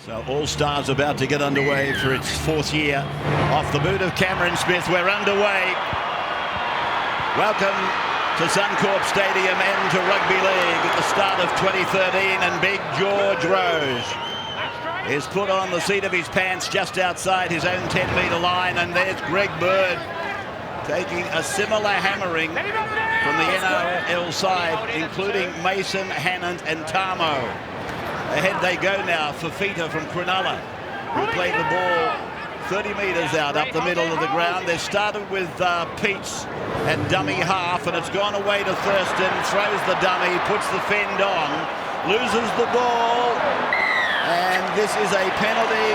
So All Stars about to get underway for its fourth year. Off the boot of Cameron Smith, we're underway. Welcome to Suncorp Stadium and to Rugby League at the start of 2013, and Big George Rose is put on the seat of his pants just outside his own 10-metre line, and there's Greg Bird taking a similar hammering from the NRL side, including Mason, Hannant and Tamo. Ahead they go now for Fafita from Cronulla, who played the ball 30 metres out up the middle of the ground. They started with Peats at dummy half, and it's gone away to Thurston, throws the dummy, puts the fend on, loses the ball, and this is a penalty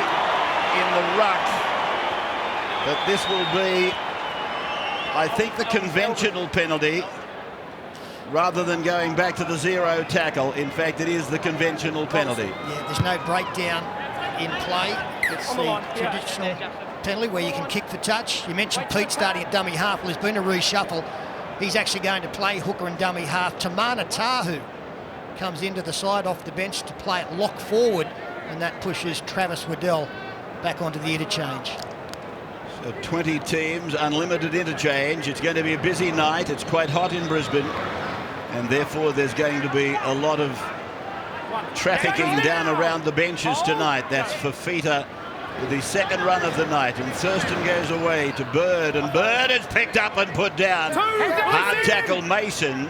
in the ruck. But this will be, I think, the conventional penalty, rather than going back to the zero tackle. In fact, it is the conventional penalty. Yeah, there's no breakdown in play. It's the traditional penalty where you can kick for touch. You mentioned Pete starting at dummy half. Well, there's been a reshuffle. He's actually going to play hooker and dummy half. Tamana Tahu comes into the side off the bench to play it lock forward, and that pushes Travis Waddell back onto the interchange. So 20 teams, unlimited interchange. It's going to be a busy night. It's quite hot in Brisbane, and therefore there's going to be a lot of trafficking down around the benches tonight. That's Fafita with his second run of the night, and Thurston goes away to Bird, and Bird is picked up and put down. Hard tackle Mason,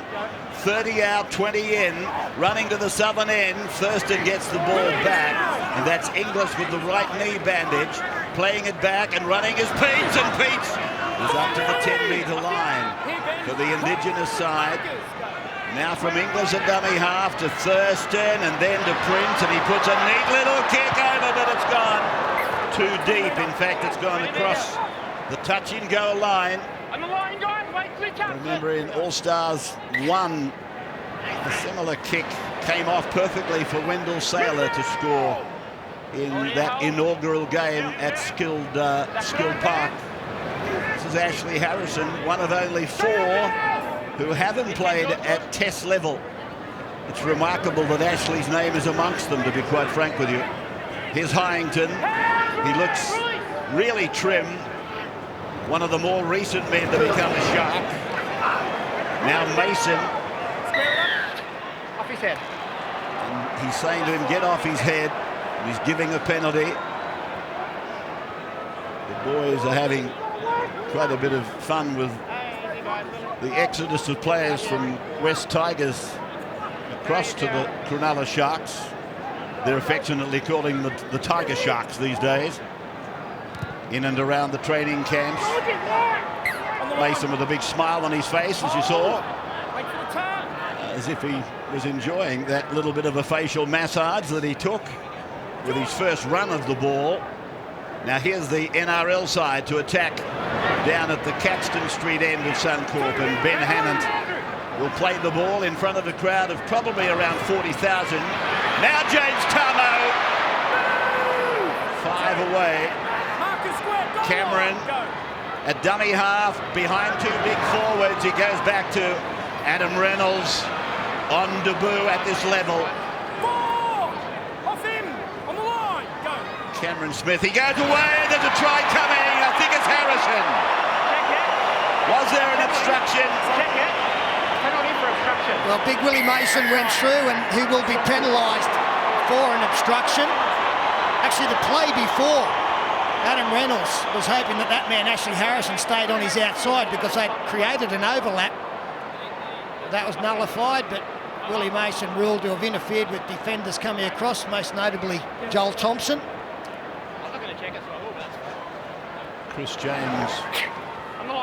30 out, 20 in, running to the southern end. Thurston gets the ball back, and that's Inglis with the right knee bandage, playing it back and running is Peats, and Peats is up to the 10-metre line for the Indigenous side. Now from Inglis at dummy half to Thurston, and then to Prince, and he puts a neat little kick over, but it's gone too deep. In fact, it's gone across the touch-and-go line. Remember, in All-Stars 1, a similar kick came off perfectly for Wendell Saylor to score in that inaugural game at Skilled Park. This is Ashley Harrison, one of only 4 who haven't played at test level. It's remarkable that Ashley's name is amongst them, to be quite frank with you. Here's Hyington. He looks really trim. One of the more recent men to become a Shark. Now Mason. Off his head. And he's saying to him, get off his head. And he's giving a penalty. The boys are having quite a bit of fun with the exodus of players from West Tigers across to the Cronulla Sharks. They're affectionately calling the Tiger Sharks these days. In and around the training camps. Mason with a big smile on his face, as you saw, as if he was enjoying that little bit of a facial massage that he took with his first run of the ball. Now here's the NRL side to attack down at the Caxton Street end of Suncorp, and Ben Hannant will play the ball in front of a crowd of probably around 40,000. Now James Tamo, 5 away. Cameron at dummy half, behind 2 big forwards. He goes back to Adam Reynolds on debut at this level. Off him, on the line, go. Cameron Smith, he goes away, there's a try coming. I think it's Harrison. Was there an obstruction? Penalty for obstruction. Well, Big Willie Mason went through, and he will be penalised for an obstruction. Actually, the play before, Adam Reynolds was hoping that that man, Ashley Harrison, stayed on his outside because they created an overlap. That was nullified, but Willie Mason ruled to have interfered with defenders coming across, most notably Joel Thompson. I'm not going to check it, so I will, but that's fine. Chris James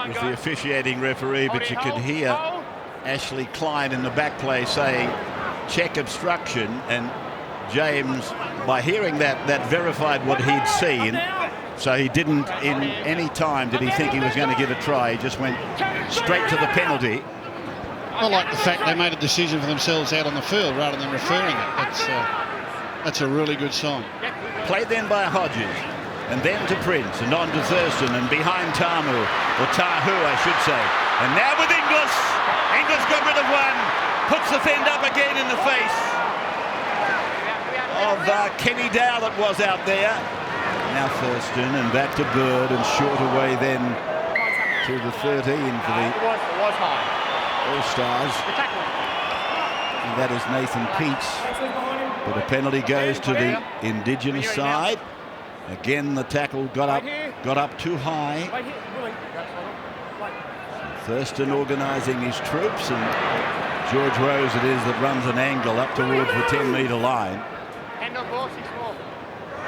was the officiating referee, but you could hear Ashley Klein in the back play saying, check obstruction, and James, by hearing that verified what he'd seen. So he didn't, in any time, did he think he was going to give a try. He just went straight to the penalty. I like the fact they made a decision for themselves out on the field rather than referring it. That's a really good sign. Played then by Hodges, and then to Prince, and on to Thurston, and behind Tamu, or Tahu, I should say. And now with Inglis. Inglis got rid of one, puts the fend up again in the face of Kenny Dow that was out there. Now Thurston and back to Bird and short away then to the 13 for the All-Stars. And that is Nathan Peets. But a penalty goes to the Indigenous side. Again, the tackle got up too high. Thurston organising his troops, and George Rose it is that runs an angle up towards the 10-metre line.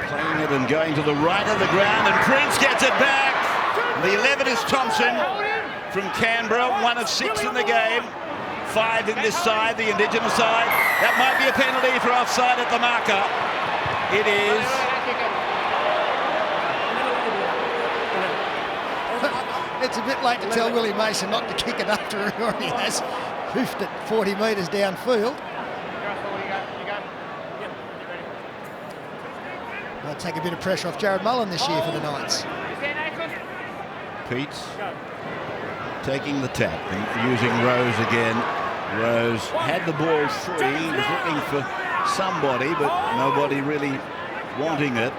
Playing it and going to the right of the ground, and Prince gets it back. The 11 is Thompson from Canberra, 1 of 6 in the game. 5 in this side, the Indigenous side. That might be a penalty for offside at the marker. It is. It's a bit late to tell Willie Mason not to kick it after he already has hoofed it 40 metres downfield. I'll take a bit of pressure off Jarryd Mullen this year for the Knights. Peets taking the tap and using Rose again. Rose had the ball free, he was looking for somebody, but nobody really wanting it.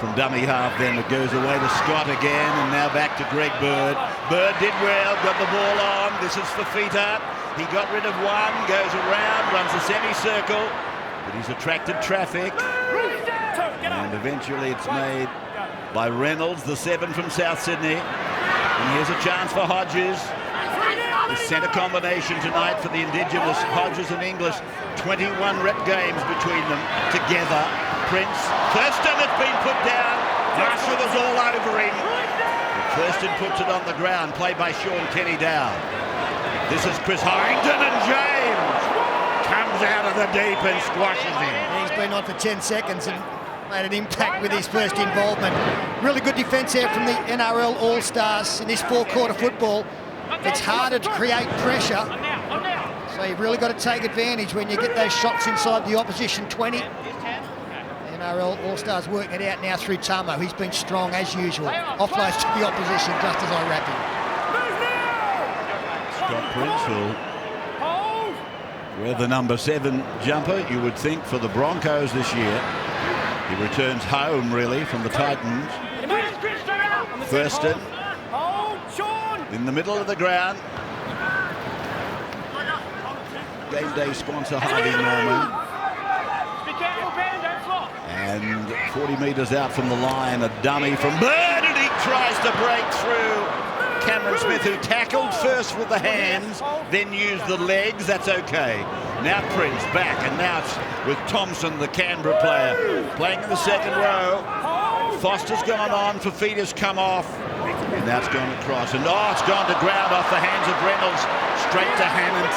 From dummy half then it goes away to Scott again, and now back to Greg Bird. Bird did well, got the ball on. This is Fafita. He got rid of one, goes around, runs a semicircle, but he's attracted traffic. And eventually it's made by Reynolds, the 7 from South Sydney. And here's a chance for Hodges. The centre combination tonight for the Indigenous, Hodges and English. 21 rep games between them together. Prince, Thurston has been put down. Marshall was all over him. But Thurston puts it on the ground, played by Sean Kenny Dow. This is Chris Harrington, and James comes out of the deep and squashes him. He's been on for 10 seconds and made an impact with his first involvement. Really good defence here from the NRL All-Stars in this four-quarter football. It's harder to create pressure, so you've really got to take advantage when you get those shots inside the opposition 20. NRL All-Stars working it out now through Tamo. He's been strong as usual. Offloads to the opposition just as I wrap him. Scott Prince will wear the number 7 jumper, you would think, for the Broncos this year. He returns home, really, from the Titans. Thurston in the middle of the ground. Game day sponsor Harvey Norman. And 40 metres out from the line, a dummy from Bird, and he tries to break through Cameron Smith, who tackled first with the hands, then used the legs. That's okay. Now Prince back, and now it's with Thompson, the Canberra player, playing in the second row. Foster's gone on, Fafita's come off, and now it's gone across. And it's gone to ground off the hands of Reynolds, straight to Hammond.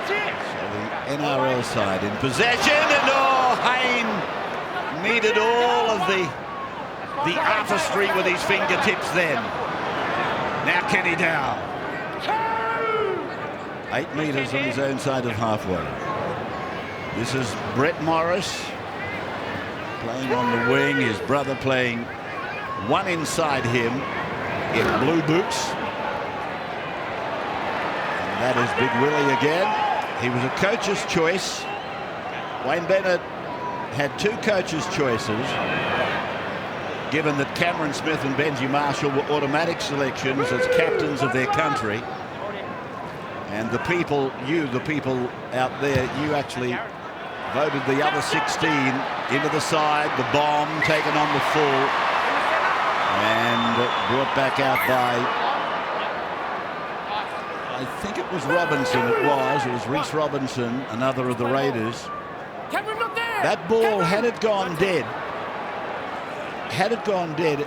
So the NRL side in possession, and Hayne needed all of the artistry with his fingertips then. Now Kenny Dow. 8 metres on his own side of halfway. This is Brett Morris playing on the wing, his brother playing one inside him in blue boots. And that is Big Willie again. He was a coach's choice. Wayne Bennett had 2 coaches' choices, given that Cameron Smith and Benji Marshall were automatic selections as captains of their country. And the people out there, you actually voted the other 16 into the side, the bomb taken on the full, and brought back out by, I think it was Robinson, it was Reece Robinson, another of the Raiders. That ball, had it gone dead,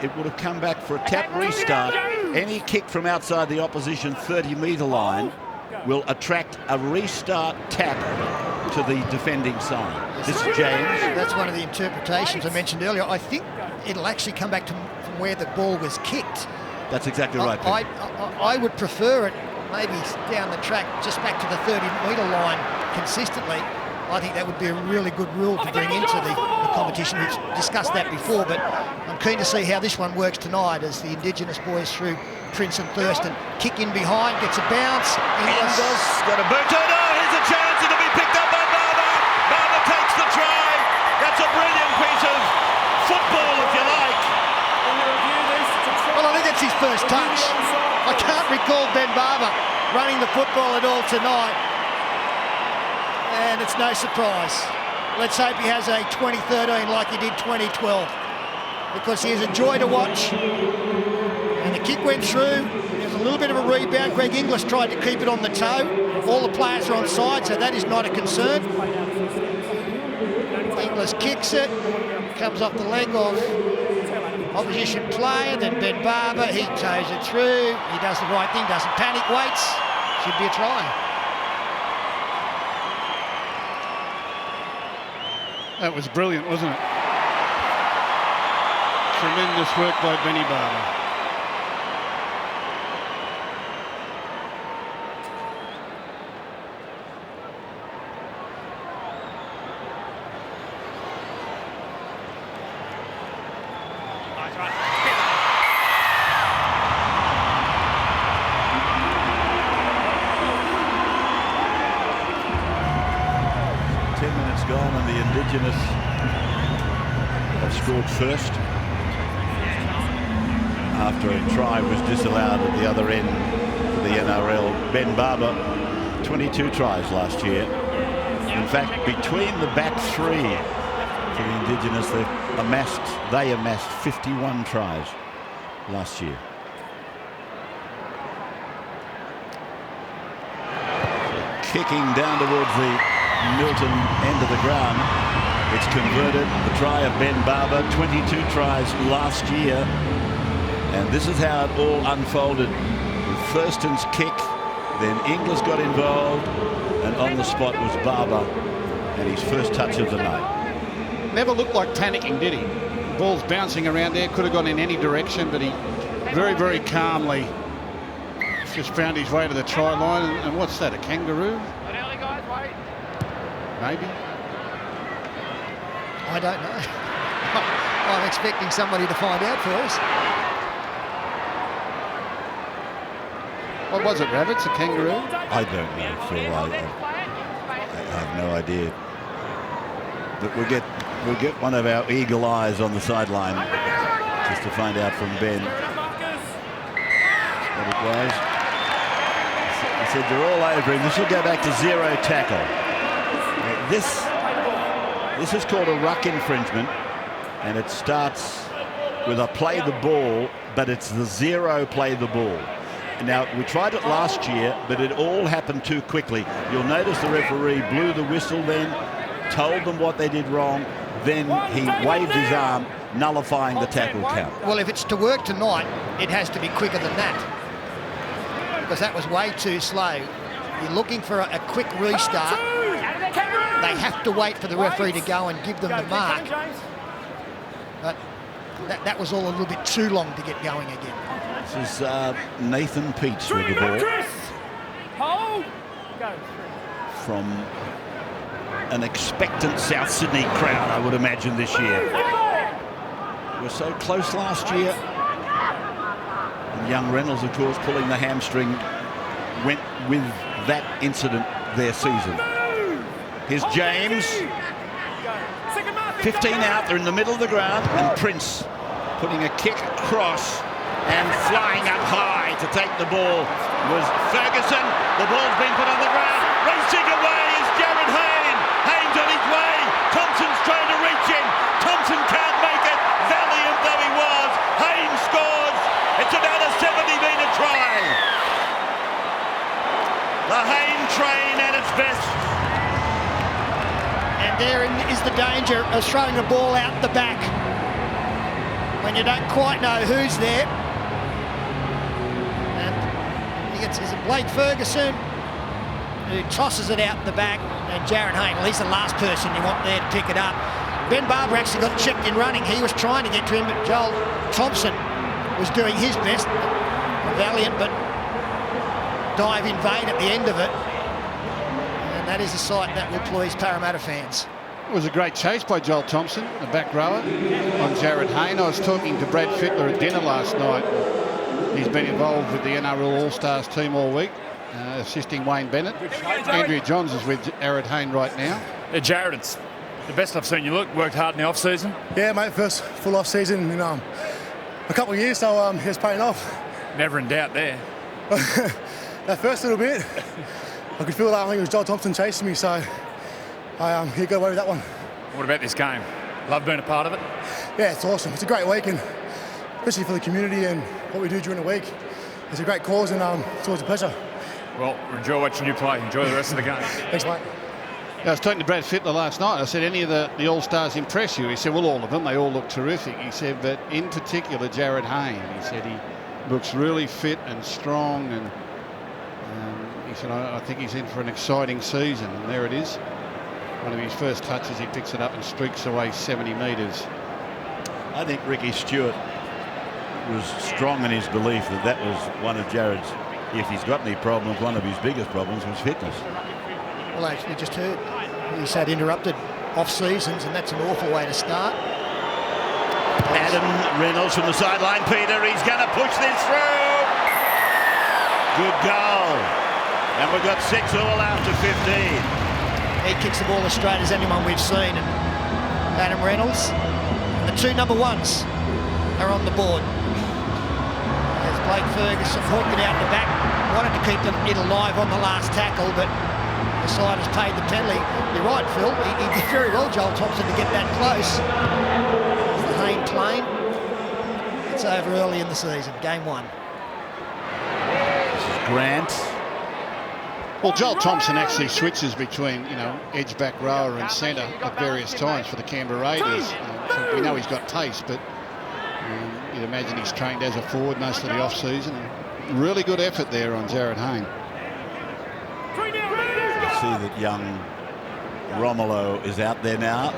it would have come back for a tap restart. Any kick from outside the opposition 30-metre line will attract a restart tap to the defending side. This is James. That's one of the interpretations I mentioned earlier. I think it'll actually come back from where the ball was kicked. That's exactly right. I would prefer it maybe down the track, just back to the 30-metre line consistently. I think that would be a really good rule to bring into the competition. We've discussed that before, but I'm keen to see how this one works tonight as the Indigenous boys through Prince and Thurston kick in behind, gets a bounce. Ingles got a boot. Oh, here's a chance. It'll be picked up by Barba. Barba takes the try. called Ben Barba running the football at all tonight. And it's no surprise. Let's hope he has a 2013 like he did 2012, because he is a joy to watch. And the kick went through. There's a little bit of a rebound. Greg Inglis tried to keep it on the toe. All the players are on side, so that is not a concern. Inglis kicks it. Comes off the leg of opposition player. Then Ben Barba, he toes it through. He does the right thing, doesn't panic, waits. Should be a try. That was brilliant, wasn't it? Tremendous work by Benny Barba. Gone and the Indigenous have scored first after a try was disallowed at the other end for the NRL. Ben Barba, 22 tries last year. In fact, between the back three for the Indigenous, they amassed 51 tries last year. Kicking down towards the Milton end of the ground. It's converted. The try of Ben Barba, 22 tries last year. And this is how it all unfolded. With Thurston's kick, then Inglis got involved, and on the spot was Barba, and his first touch of the night. Never looked like panicking, did he? The ball's bouncing around there, could have gone in any direction, but he very, very calmly just found his way to the try line. And what's that, a kangaroo? Maybe. I don't know. I'm expecting somebody to find out for us. What was it, rabbits, a kangaroo? I don't know, Phil. I have no idea. But we'll get one of our eagle eyes on the sideline just to find out from Ben what it was. He said they're all over him. This will go back to zero tackle. This is called a ruck infringement, and it starts with a play the ball, but it's the zero play the ball. Now, we tried it last year, but it all happened too quickly. You'll notice the referee blew the whistle then, told them what they did wrong, then he waved his arm, nullifying the tackle count. Well, if it's to work tonight, it has to be quicker than that, because that was way too slow. You're looking for a quick restart. They have to wait for the referee to go and give them the mark. But that was all a little bit too long to get going again. This is Nathan Peets with the ball. From an expectant South Sydney crowd, I would imagine, this year. We were so close last year. And young Reynolds, of course, pulling the hamstring, went with that incident their season. Here's James, 15 out, they're in the middle of the ground, and Prince putting a kick across and flying up high to take the ball was Ferguson. The ball's been put on the ground, racing away is Jarryd Hayne. Hayne's on his way, Thompson's trying to reach him, Thompson can't make it, valiant though he was. Hayne scores, it's about a 70-metre try. The Hayne train at its best. And there is the danger of throwing the ball out the back when you don't quite know who's there. And he gets Blake Ferguson, who tosses it out the back, and Jarryd Hayne, well, he's the last person you want there to pick it up. Ben Barba actually got checked in running. He was trying to get to him, but Joel Thompson was doing his best. A valiant but dive in vain at the end of it. That is a sight that will please Parramatta fans. It was a great chase by Joel Thompson, the back rower, on Jarryd Hayne. I was talking to Brad Fittler at dinner last night. He's been involved with the NRL All-Stars team all week, assisting Wayne Bennett. Andrew Johns is with Jarryd Hayne right now. Yeah, Jarryd, it's the best I've seen you look. Worked hard in the off-season. Yeah, mate, first full off-season in a couple of years, so it's paying off. Never in doubt there. That first little bit, I could feel that. I think it was Joel Thompson chasing me, so he got away with that one. What about this game? Love being a part of it? Yeah, it's awesome. It's a great week, and especially for the community and what we do during the week. It's a great cause, and it's always a pleasure. Well, enjoy watching you play. Enjoy the rest of the game. Thanks, mate. I was talking to Brad Fittler last night. I said, any of the All-Stars impress you? He said, well, all of them. They all look terrific. He said, but in particular, Jarryd Hayne. He said he looks really fit and strong, and he said, I think he's in for an exciting season. And there it is. One of his first touches, he picks it up and streaks away 70 metres. I think Ricky Stewart was strong in his belief that that was one of Jarryd's, if he's got any problems, one of his biggest problems was fitness. Well, actually, just heard he's had interrupted off-seasons, and that's an awful way to start. Adam Reynolds from the sideline. Peter, he's going to push this through. Good goal. And we've got 6 all after 15. He kicks the ball as straight as anyone we've seen, and Adam Reynolds. The 2 number 1s are on the board. There's Blake Ferguson hooking out the back. Wanted to keep it alive on the last tackle, but the side has paid the penalty. You're right, Phil. He did very well, Joel Thompson, to get that close. The Hayne claim. It's over early in the season, game 1. This is Grant. Well, Joel Thompson actually switches between, edge back rower and centre at various times for the Canberra Raiders. So we know he's got taste, but you'd imagine he's trained as a forward most of the off-season. Really good effort there on Jarryd Hayne. You see that young Romolo is out there now.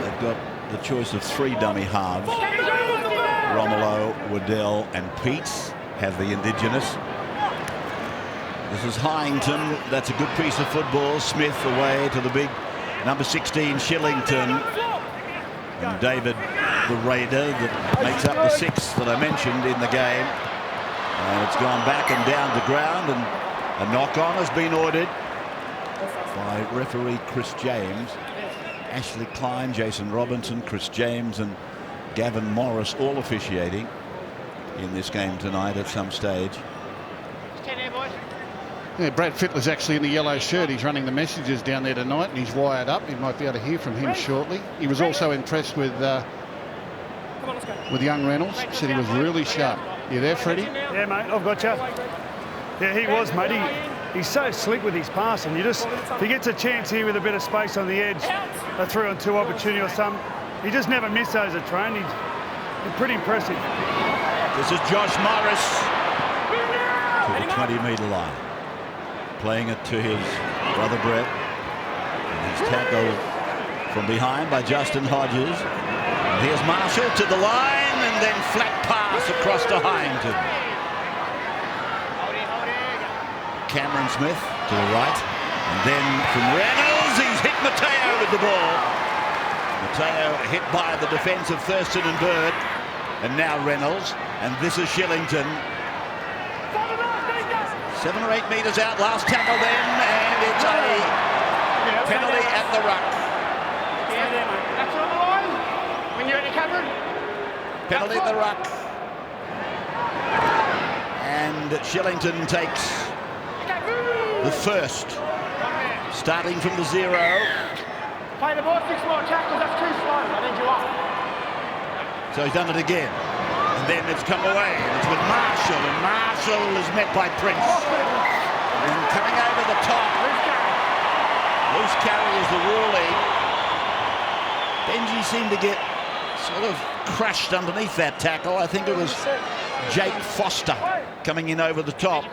They've got the choice of 3 dummy halves. Romolo, Waddell and Peets have the Indigenous. This is Hyington. That's a good piece of football. Smith away to the big number 16 Shillington. And David, the Raider, that makes up the 6 that I mentioned in the game. And it's gone back and down to ground, and a knock-on has been ordered by referee Chris James. Ashley Klein, Jason Robinson, Chris James and Gavin Morris all officiating in this game tonight at some stage. Yeah, Brad Fittler's actually in the yellow shirt. He's running the messages down there tonight, and he's wired up. You might be able to hear from him shortly. He was also impressed with young Reynolds. Said he was really sharp. You there, Freddie? Yeah, mate, I've got you. Yeah, he was, mate. He's so slick with his passing. If he gets a chance here with a bit of space on the edge, a 3-on-2 opportunity or something, he just never missed those at training. He's pretty impressive. This is Josh Morris to the 20-metre line, playing it to his brother Brett. And he's tackled from behind by Justin Hodges. And here's Marshall to the line, and then flat pass across to Hyington. Cameron Smith to the right, and then from Reynolds, he's hit Mateo with the ball. Mateo hit by the defence of Thurston and Bird, and now Reynolds, and this is Shillington. 7 or 8 metres out, last tackle then, and it's a penalty at the ruck. That's on the line. When you're at the cover. Penalty at the ruck. And Shillington takes the first, starting from the 0. Play the ball, 6 more tackles, that's too slow. I need you up. So he's done it again. And then it's come away. And it's with Marshall, and Marshall is met by Prince. And coming over the top. Loose carry is the ruling. Benji seemed to get sort of crushed underneath that tackle. I think it was Jake Foster coming in over the top.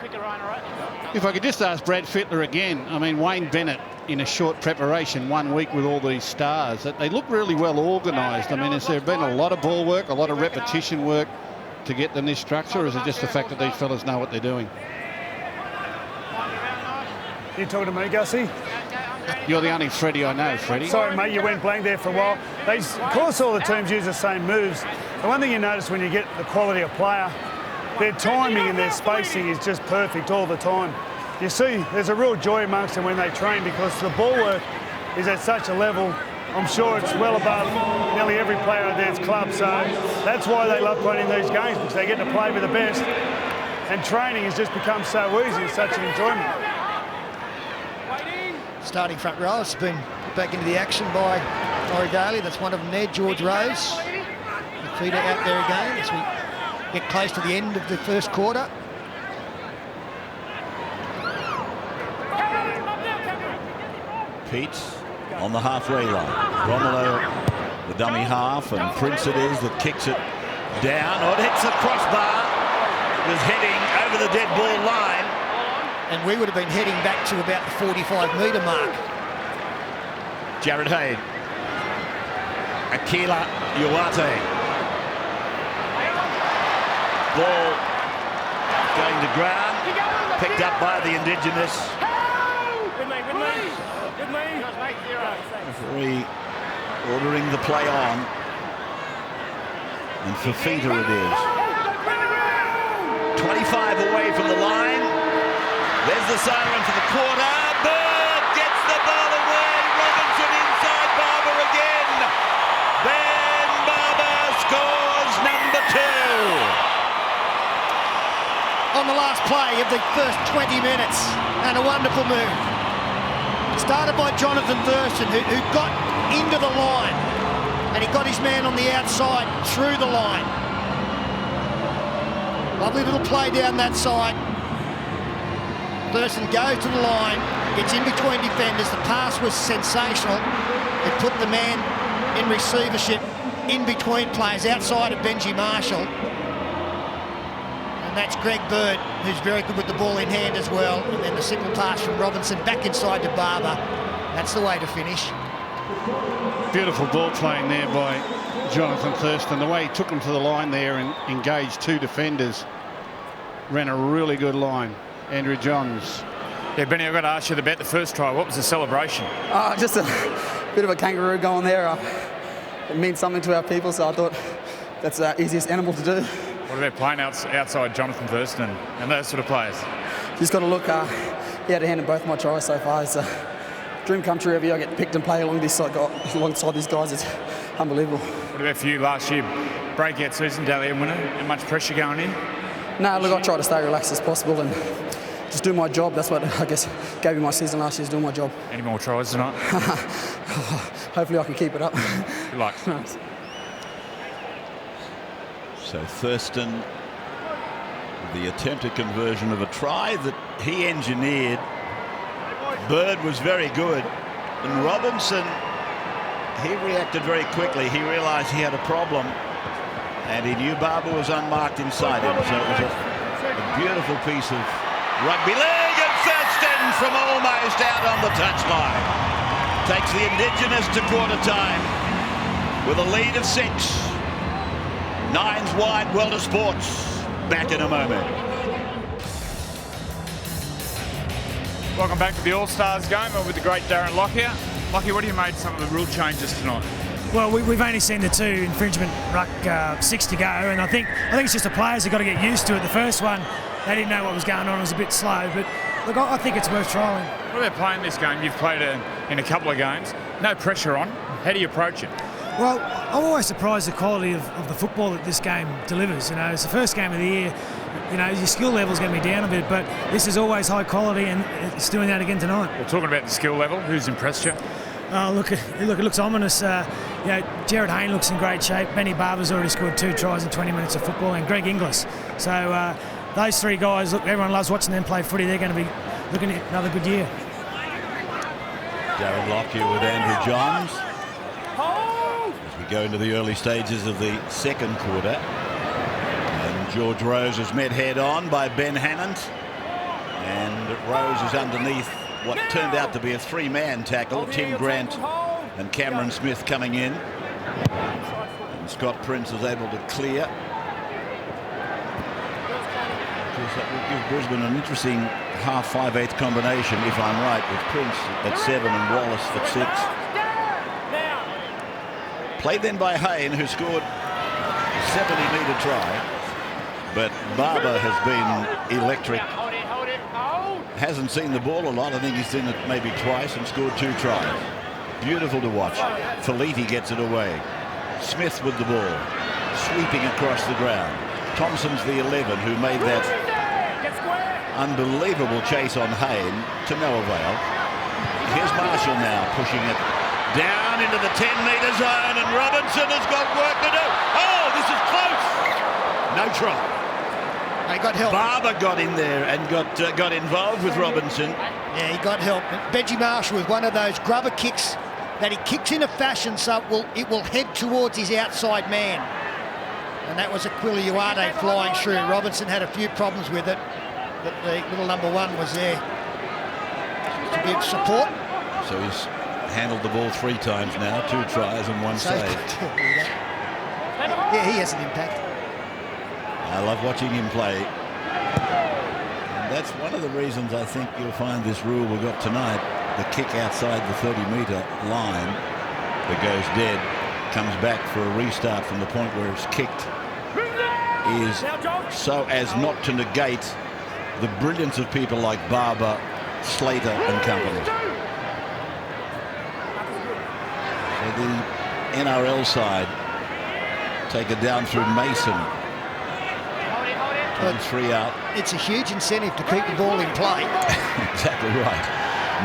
If I could just ask Brad Fittler again, I mean, Wayne Bennett in a short preparation 1 week with all these stars, that they look really well organised. I mean, has there been a lot of ball work, a lot of repetition work to get them this structure, or is it just the fact that these fellas know what they're doing? You talking to me, Gussie? You're the only Freddie I know, Freddie. Sorry, mate, you went blank there for a while. Of course, all the teams use the same moves. The one thing you notice when you get the quality of player, their timing and their spacing is just perfect all the time. You see, there's a real joy amongst them when they train because the ball work is at such a level. I'm sure it's well above nearly every player at their club. So that's why they love playing these games, because they get to play with the best. and training has just become so easy. It's such an enjoyment. Starting front row has been put back into the action by Origale. That's one of them there, George Rose. The feeder out there again as we get close to the end of the first quarter. Pete's on the halfway line. Romolo, the dummy half, and Prince it is that kicks it down. Oh, it hits the crossbar. It was heading over the dead ball line. And we would have been heading back to about the 45-metre mark. Jarryd Hayne. Akila Uwate. Ball going to ground. Picked up by the Indigenous. Referee ordering the play on. And Fafita it is. 25 away from the line. There's the siren for the quarter. Bird gets the ball away. Robinson inside Barba again. Ben Barba scores number 2. On the last play of the first 20 minutes. And a wonderful move. Started by Jonathan Thurston, who got into the line. And he got his man on the outside through the line. Lovely little play down that side. Thurston goes to the line, gets in between defenders. The pass was sensational. It put the man in receivership in between players outside of Benji Marshall. And that's Greg Bird, who's very good with the ball in hand as well. And then the simple pass from Robinson back inside to Barba. That's the way to finish. Beautiful ball playing there by Jonathan Thurston. The way he took him to the line there and engaged 2 defenders. Ran a really good line. Andrew Johns. Yeah, Benny, I've got to ask you about the first try. What was the celebration? Just a bit of a kangaroo going there. It means something to our people, so I thought that's the easiest animal to do. What about playing outside Jonathan Thurston and those sort of players? Just got to look. He had a hand in both my tries so far. It's a dream come true every year. I get picked and play alongside these guys. It's unbelievable. What about for you last year? Breakout season, Dally M winner. And much pressure going in? No, look, I try to stay relaxed as possible and just do my job. That's what I guess gave me my season last year, is doing my job. Any more tries tonight? Hopefully I can keep it up. Good luck. So Thurston, the attempted conversion of a try that he engineered. Bird was very good. And Robinson, he reacted very quickly. He realised he had a problem. And he knew Barba was unmarked inside him. So it was a beautiful piece of rugby league. And Thurston from almost out on the touchline takes the Indigenous to quarter time with a lead of 6. Nines wide, World of Sports. Back in a moment. Welcome back to the All-Stars game with the great Darren Lockyer. Lockyer, what do you made some of the rule changes tonight? Well, we've only seen the 2 infringement ruck 6 to go, and I think it's just the players have got to get used to it. The first one, they didn't know what was going on; it was a bit slow. But look, I think it's worth trying. What about playing this game? You've played in a couple of games. No pressure on. How do you approach it? Well, I'm always surprised the quality of the football that this game delivers. You know, it's the first game of the year. You know, your skill level's going to be down a bit, but this is always high quality, and it's doing that again tonight. We're talking about the skill level. Who's impressed you? Oh, look, it looks ominous. Jarryd Hayne looks in great shape. Benny Barba's already scored 2 tries in 20 minutes of football, and Greg Inglis. So those 3 guys, look, everyone loves watching them play footy. They're going to be looking at another good year. Darren Lockyer with Andrew Johns. As we go into the early stages of the second quarter. And George Rose is met head on by Ben Hannant. And Rose is underneath what turned out to be a 3-man tackle. Tim Grant and Cameron Smith coming in. And Scott Prince is able to clear. That will give Brisbane an interesting half 5/8 combination, if I'm right, with Prince at 7 and Wallace at 6. Played then by Hayne, who scored a 70-metre try. But Barba has been electric. Hasn't seen the ball a lot. I think he's seen it maybe twice and scored 2 tries. Beautiful to watch. Feliti gets it away. Smith with the ball, sweeping across the ground. Thompson's the 11 who made that Unbelievable chase on Hayne to no avail. Here's Marshall now pushing it down into the 10-metre zone, and Robinson has got work to do. Oh, this is close. No try. They got help. Barba got in there and got involved with Robinson. Yeah, he got help. Benji Marshall with one of those grubber kicks that he kicks in a fashion so it will head towards his outside man. And that was Aquila Uade flying through. Robinson had a few problems with it, but the little number 1 was there to give support. So he's handled the ball 3 times now, 2 tries and 1 save. Yeah, he has an impact. I love watching him play. And that's one of the reasons I think you'll find this rule we got tonight, the kick outside the 30-metre line that goes dead, comes back for a restart from the point where it's kicked, is so as not to negate the brilliance of people like Barba, Slater and company. So the NRL side take it down through Mason. 3 out. It's a huge incentive to keep the ball in play. Exactly right.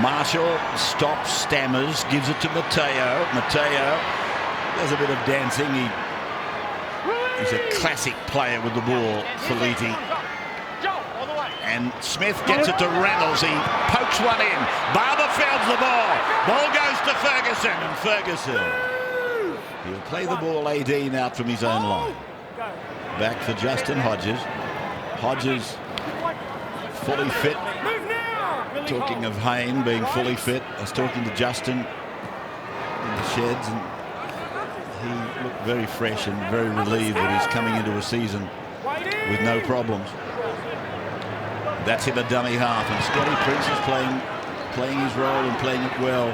Marshall stops, stammers, gives it to Mateo. Mateo does a bit of dancing. He's a classic player with the ball, Feliti. And Smith gets it to Reynolds. He pokes one in. Barba fields the ball. Ball goes to Ferguson. And Ferguson, he'll play the ball 18 out from his own line. Back for Justin Hodges. Hodges fully fit. Talking of Hayne being fully fit, I was talking to Justin in the sheds, and he looked very fresh and very relieved that he's coming into a season with no problems. That's him a dummy half, and Scotty Prince is playing his role and playing it well.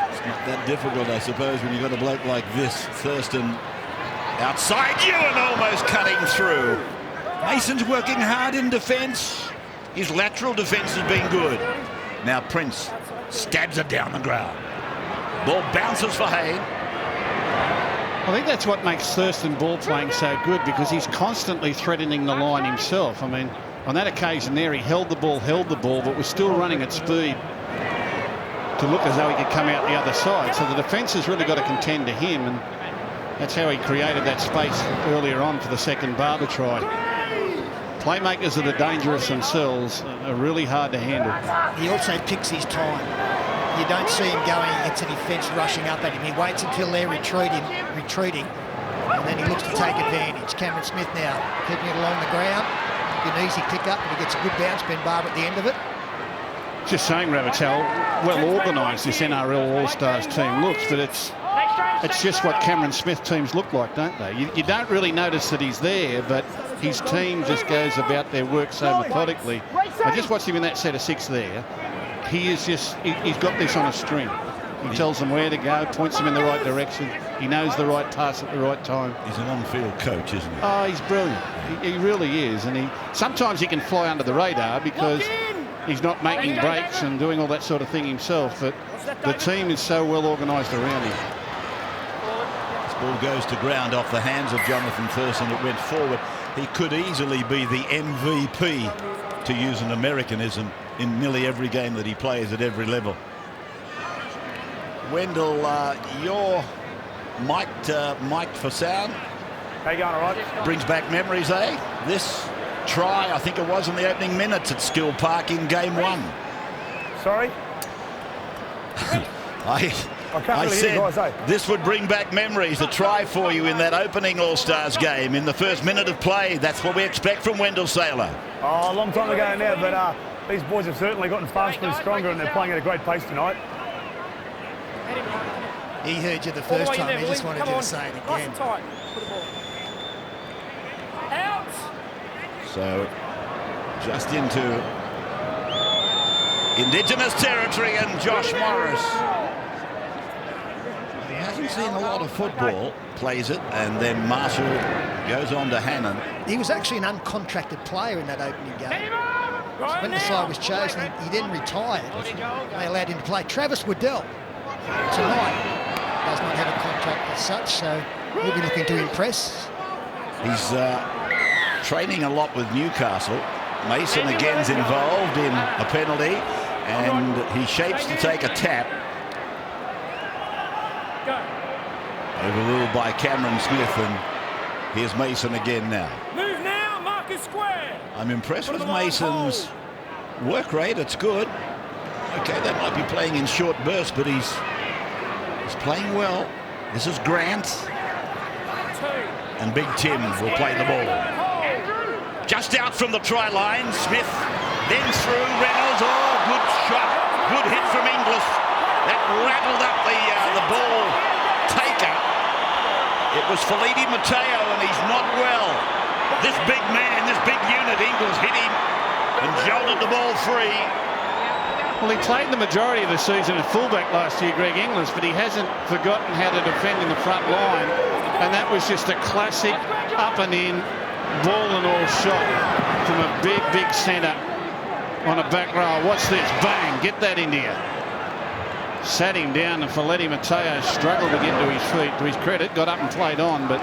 It's not that difficult, I suppose, when you've got a bloke like this. Thurston outside you and almost cutting through. Mason's working hard in defence. His lateral defence has been good. Now Prince stabs it down the ground. Ball bounces for Hayne. I think that's what makes Thurston ball playing so good, because he's constantly threatening the line himself. I mean, on that occasion there, he held the ball, but was still running at speed to look as though he could come out the other side. So the defence has really got to contend to him, and that's how he created that space earlier on for the second Barba try. Playmakers that are dangerous themselves are really hard to handle. He also picks his time. You don't see him going against a defence rushing up at him. He waits until they're retreating, and then he looks to take advantage. Cameron Smith now keeping it along the ground. An easy pick up, and he gets a good bounce. Ben Barba at the end of it. Just saying, Rabbits, how well organised this NRL All-Stars team looks, but it's just what Cameron Smith teams look like, don't they? You don't really notice that he's there, but his team just goes about their work so methodically. I just watched him in that set of 6 there. He's got this on a string. He tells them where to go, points them in the right direction. He knows the right pass at the right time. He's an on-field coach, isn't he? Oh, he's brilliant. He really is. And sometimes he can fly under the radar because he's not making breaks and doing all that sort of thing himself. But the team is so well organised around him. This ball goes to ground off the hands of Jonathan Thurston. It went forward. He could easily be the MVP, to use an Americanism, in nearly every game that he plays at every level. Wendell, you're mic'd for sound. How you going, all right? Brings back memories, eh? This try, I think it was in the opening minutes at Skill Park in game 1. Sorry? I said this would bring back memories, a try for you in that opening All-Stars game in the first minute of play. That's what we expect from Wendell Saylor. Oh, a long time ago now, but these boys have certainly gotten faster and stronger, and they're playing at a great pace tonight. He heard you the first time. He just wanted you to say it again. So just into Indigenous territory, and Josh Morris. He hasn't seen a lot of football, plays it, and then Marshall goes on to Hannon. He was actually an uncontracted player in that opening game. When the side was chosen, he then retired. They allowed him to play. Travis Waddell tonight does not have a contract as such, so he'll be looking to impress. He's training a lot with Newcastle. Mason again's involved in a penalty, and he shapes to take a tap. Overruled by Cameron Smith, and here's Mason again now. Move now, Marcus Square. I'm impressed with Mason's work rate. It's good. Okay, they might be playing in short bursts, but he's playing well. This is Grant. And Big Tim will play the ball. Just out from the try line, Smith. Then through Reynolds. Oh, good shot. Good hit from Inglis. That rattled up the ball taker. It was Feliti Mateo, and he's not well. This big man, this big unit, Inglis hit him and jolted the ball free. Well, he played the majority of the season at fullback last year, Greg Inglis, but he hasn't forgotten how to defend in the front line. And that was just a classic up and in, ball and all shot from a big, big centre on a back row. What's this? Bang, get that into you. Sat him down, and Feliti Mateo struggled to get to his feet. To his credit, got up and played on, but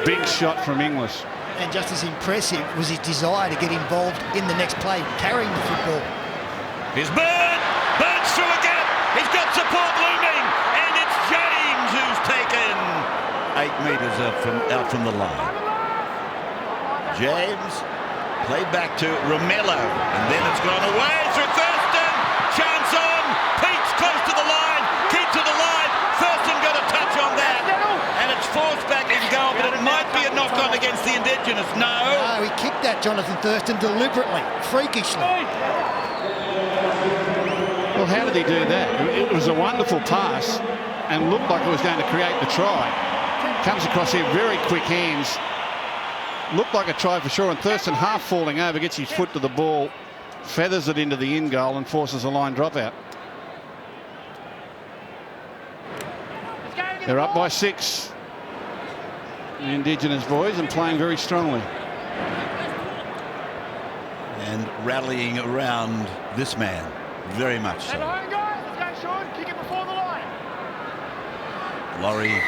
big shot from Inglis. And just as impressive was his desire to get involved in the next play, carrying the football. Here's Bird. Bird's through again. He's got support looming, and it's James who's taken 8 metres out from the line. James played back to Romello, and then it's gone away through Thurston. Chance on. Pete's close to the line. Keep to the line. Thurston got a touch on that, and it's forced back in goal, but it might be a knock-on against the Indigenous. No, he kicked that, Jonathan Thurston, deliberately, freakishly. Well, how did he do that? It was a wonderful pass and looked like it was going to create the try. Comes across here, very quick hands. Looked like a try for sure, and Thurston half falling over, gets his foot to the ball, feathers it into the in goal and forces a line dropout. They're up by 6. The Indigenous boys, and playing very strongly. And rallying around this man, very much so. Laurie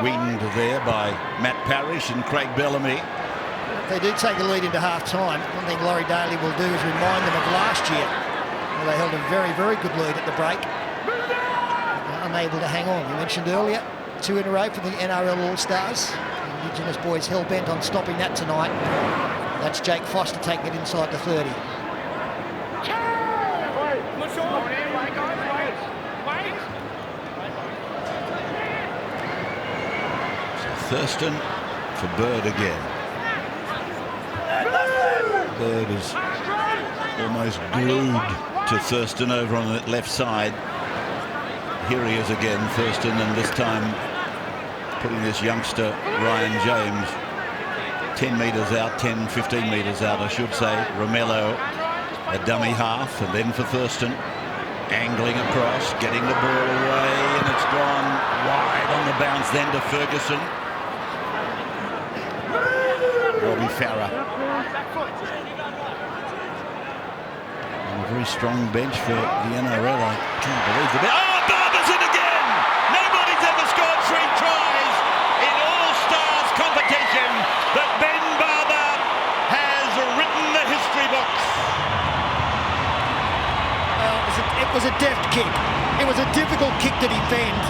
winged there by Matt Parrish and Craig Bellamy. If they do take a lead into half-time, one thing Laurie Daly will do is remind them of last year, where they held a very, very good lead at the break. Unable to hang on. We mentioned earlier, 2 in a row for the NRL All-Stars. The Indigenous boys hell-bent on stopping that tonight. That's Jake Foster taking it inside the 30. Thurston for Bird again. Bird is almost glued to Thurston over on the left side. Here he is again, Thurston, and this time putting this youngster, Ryan James, 10 metres out, 10, 15 metres out, I should say. Romello, a dummy half, and then for Thurston, angling across, getting the ball away, and it's gone wide on the bounce, then to Ferguson. Robbie Farah. And a very strong bench for the NRL. I can't believe the... Oh, Barba's in again! Nobody's ever scored 3 tries in All-Stars competition, but Ben Barba has written the history books. Well, it was a deft kick. It was a difficult kick to defend,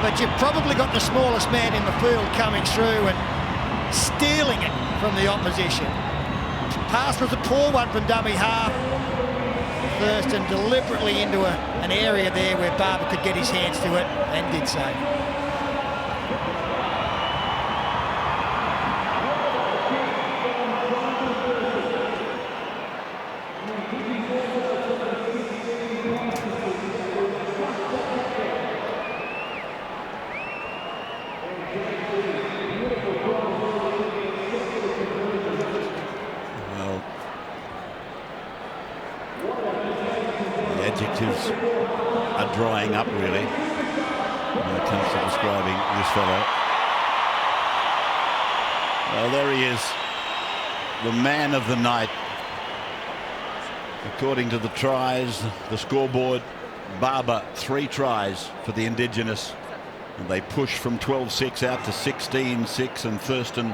but you've probably got the smallest man in the field coming through and stealing it from the opposition. Pass was a poor one from dummy half. Thurston deliberately into an area there where Barba could get his hands to it, and did so. Adjectives are drying up really when it comes to describing this fellow. Well, there he is, the man of the night. According to the tries, the scoreboard, Barba 3 tries for the Indigenous, and they push from 12-6 out to 16-6, and Thurston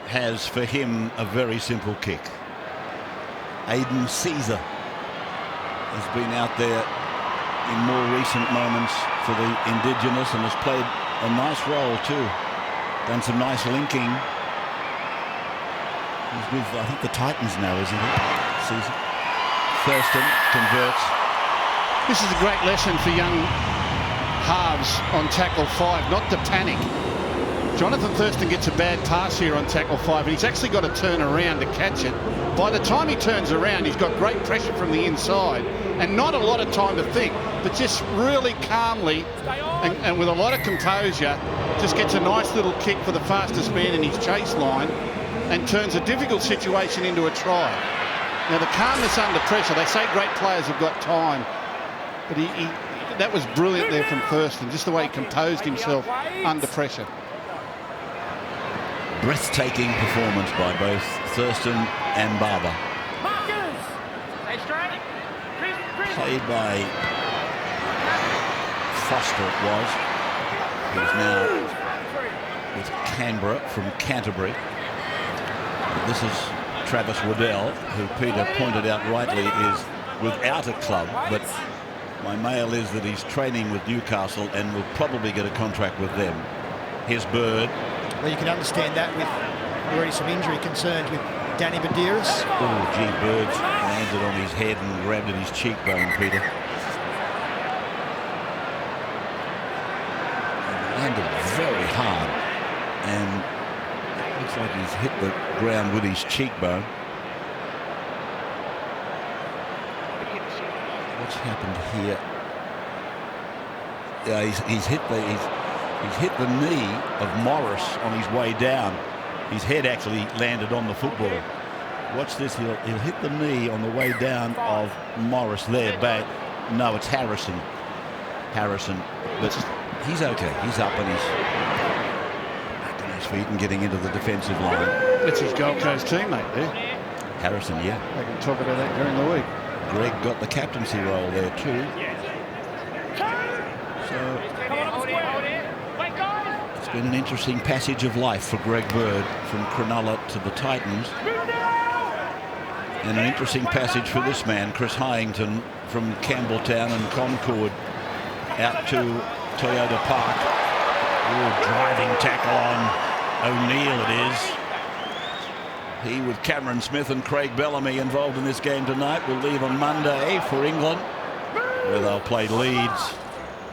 has for him a very simple kick. Aidan Caesar has been out there in more recent moments for the Indigenous and has played a nice role too. Done some nice linking. He's with, I think, the Titans now, isn't he? Caesar. Thurston converts. This is a great lesson for young halves on tackle 5, not to panic. Jonathan Thurston gets a bad pass here on tackle 5, and he's actually got to turn around to catch it. By the time he turns around, he's got great pressure from the inside and not a lot of time to think, but just really calmly and with a lot of composure, just gets a nice little kick for the fastest man in his chase line and turns a difficult situation into a try. Now, the calmness under pressure, they say great players have got time, but that was brilliant there from Thurston, just the way he composed himself under pressure. Breathtaking performance by both Thurston and Barba. Played by Foster, it was. He's now with Canberra from Canterbury. This is Travis Waddell, who Peter pointed out rightly is without a club, but my mail is that he's training with Newcastle and will probably get a contract with them. Here's Bird. Well, you can understand that with already some injury concerns with Danny Badiris. Oh, gee, Bird's landed on his head and grabbed at his cheekbone, Peter. Landed very hard, and it looks like he's hit the ground with his cheekbone. What's happened here? Yeah, he's hit the knee of Morris on his way down. His head actually landed on the football. Watch this. He'll hit the knee on the way down of Morris there. But no, it's Harrison. But he's okay. He's up and he's back on his feet and getting into the defensive line. That's his Gold Coast teammate there. Harrison, yeah. They can talk about that during the week. Greg got the captaincy role there too. So it's been an interesting passage of life for Greg Bird from Cronulla to the Titans. And an interesting passage for this man, Chris Hyington, from Campbelltown and Concord out to Toyota Park. Ooh, driving tackle on O'Neill it is. He, with Cameron Smith and Craig Bellamy involved in this game tonight, will leave on Monday for England, where they'll play Leeds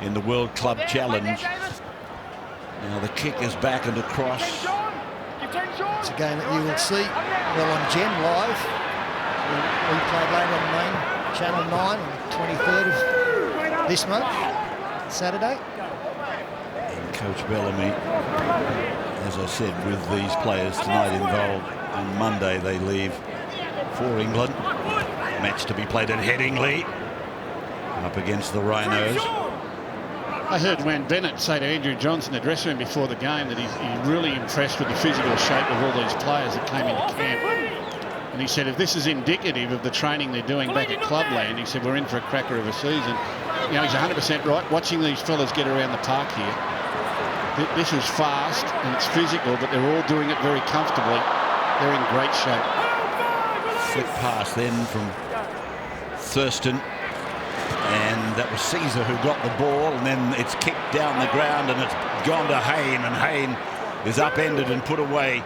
in the World Club Challenge. Now the kick is back and across. It's a game that you will see well on Gem Live. We played later on the main Channel 9 on the 23rd of this month, Saturday. And Coach Bellamy, as I said, with these players tonight involved. On Monday they leave for England. Match to be played at Headingley up against the Rhinos. I heard Wayne Bennett say to Andrew Johnson, the dressing room before the game, that he's really impressed with the physical shape of all these players that came into camp. And he said if this is indicative of the training they're doing back at Clubland, he said we're in for a cracker of a season. You know, he's 100% right. Watching these fellas get around the park here, this is fast and it's physical, but they're all doing it very comfortably. They're in great shape. Flick pass then from Thurston, and that was Caesar who got the ball, and then it's kicked down the ground and it's gone to Hayne, and Hayne is upended and put away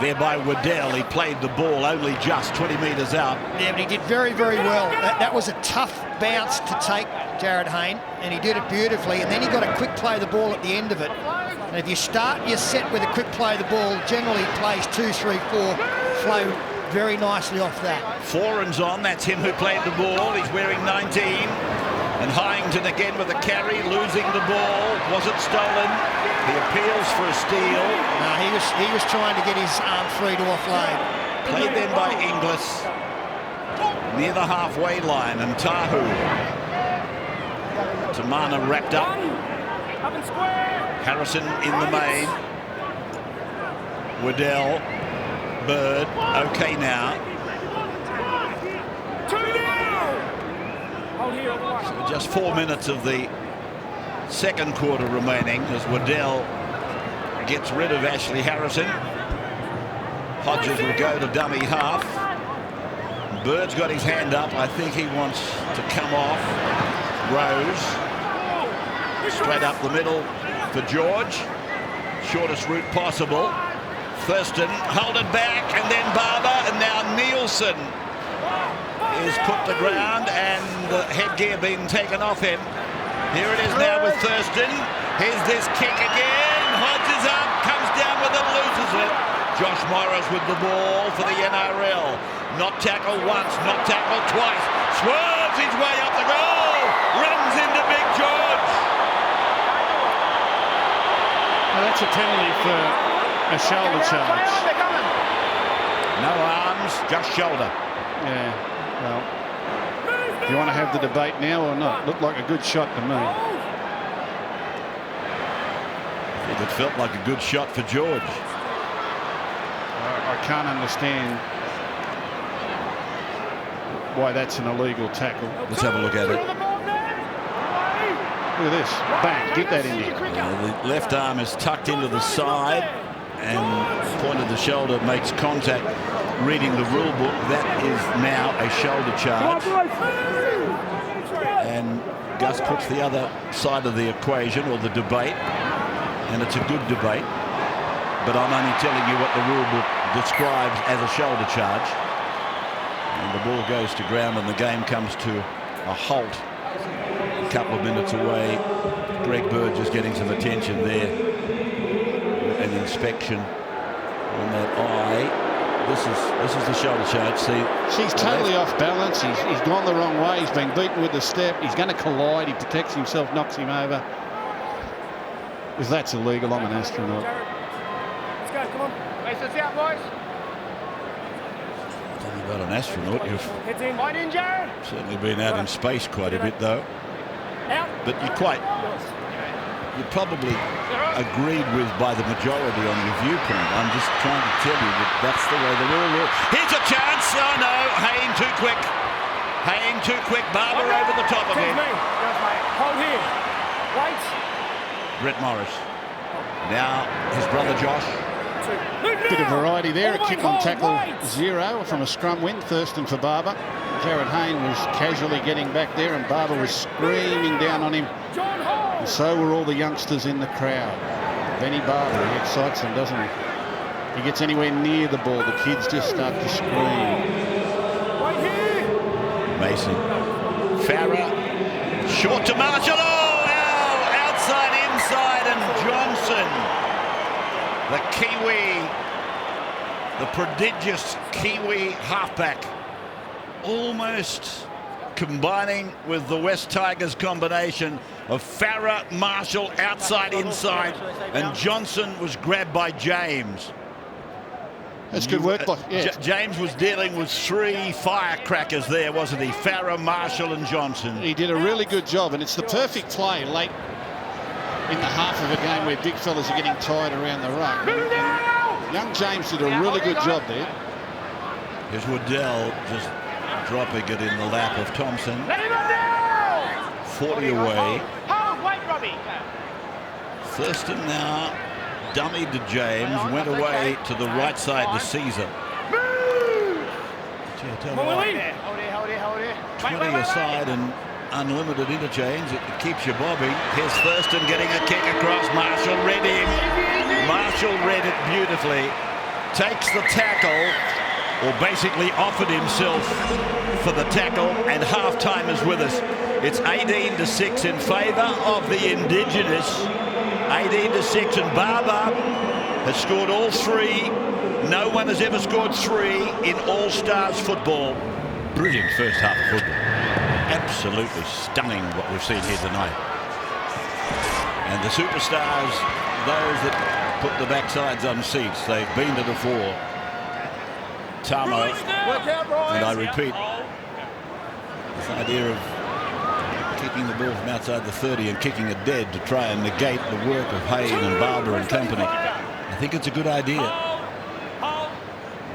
there by Waddell. He played the ball only just 20 metres out. Yeah, but he did very, very well. That was a tough bounce to take, Jarryd Hayne, and he did it beautifully, and then he got a quick play of the ball at the end of it. And if you start your set with a quick play of the ball, generally plays 2, 3, 4, flow very nicely off that. Foran's on, that's him who played the ball. He's wearing 19. And Hyington again with the carry, losing the ball. Was it stolen? He appeals for a steal. No, he was trying to get his arm free to offload. Played then by Inglis near the halfway line, and Tahu. Tamana wrapped up. Harrison in the main. Waddell, Bird, okay now. So just 4 minutes of the second quarter remaining as Waddell gets rid of Ashley Harrison. Hodges will go to dummy half. Bird's got his hand up. I think he wants to come off. Rose. Straight up the middle for George. Shortest route possible. Thurston, hold it back, and then Barba, and now Nielsen is put to ground, and the headgear being taken off him. Here it is now with Thurston. Here's this kick again. Hodges up, comes down with it, loses it. Josh Morris with the ball for the NRL. Not tackled once, not tackled twice. Swerves his way up the goal. Runs into Big George. Well, that's a penalty for a shoulder charge. No arms, just shoulder. Yeah, well, do you want to have the debate now or not? Looked like a good shot to me. I think it felt like a good shot for George. I can't understand why that's an illegal tackle. Let's have a look at it. Look at this. Bang, get that in here. The left arm is tucked into the side, and point of the shoulder makes contact. Reading the rule book, that is now a shoulder charge. And Gus puts the other side of the equation, or the debate, and it's a good debate. But I'm only telling you what the rule book describes as a shoulder charge. And the ball goes to ground, and the game comes to a halt. A couple of minutes away. Greg Bird just getting some attention there. An inspection on that eye. This is the shoulder charge. See, he's totally off balance. He's gone the wrong way. He's been beaten with the step. He's going to collide. He protects himself, knocks him over. If that's illegal, I'm an astronaut. Let's go, come on. Faces out, boys. Talking about an astronaut, you've Heads in. Right in, Jarryd. certainly been out in space quite a bit, though. Out. But you probably agreed with by the majority on your viewpoint. I'm just trying to tell you that that's the way the rule is. Here's a chance. Oh no, Hayne too quick. Hayne too quick. Barba over the top of him. Hold here. Wait. Brett Morris. Now his brother Josh. Bit of variety there. A kick on tackle 0 from a scrum win. Thurston for Barba. Jarryd Hayne was casually getting back there, and Barba was screaming down on him. And so were all the youngsters in the crowd. Benny Barba, he excites them, doesn't he? He gets anywhere near the ball, the kids just start to scream. Mason. Farah. Short to Marshall. Oh, outside, inside, and Johnson. The Kiwi. The prodigious Kiwi halfback. Almost combining with the West Tigers combination of Farah, Marshall, outside, inside, and Johnson was grabbed by James. That's good work. James was dealing with 3 firecrackers there, wasn't he? Farah, Marshall, and Johnson. He did a really good job, and it's the perfect play late in the half of a game where big fellas are getting tired around the ruck. And young James did a really good job there. Here's Waddell just dropping it in the lap of Thompson. 40 away. Hold, wait, Robbie. Thurston now dummied to James, went away to the right side to Caesar. Hold here. 20 aside and unlimited interchange. It keeps you bobbing. Here's Thurston getting a kick across. Marshall read him. Marshall read it beautifully. Takes the tackle, or basically offered himself for the tackle, and half-time is with us. It's 18-6 in favour of the Indigenous. 18-6, and Barba has scored all 3. No one has ever scored 3 in All-Stars football. Brilliant first half of football. Absolutely stunning what we've seen here tonight. And the superstars, those that put the backsides on seats, they've been to the fore. Tamo, and I repeat, this idea of kicking the ball from outside the 30 and kicking it dead to try and negate the work of Hayne and Barba and company, I think it's a good idea.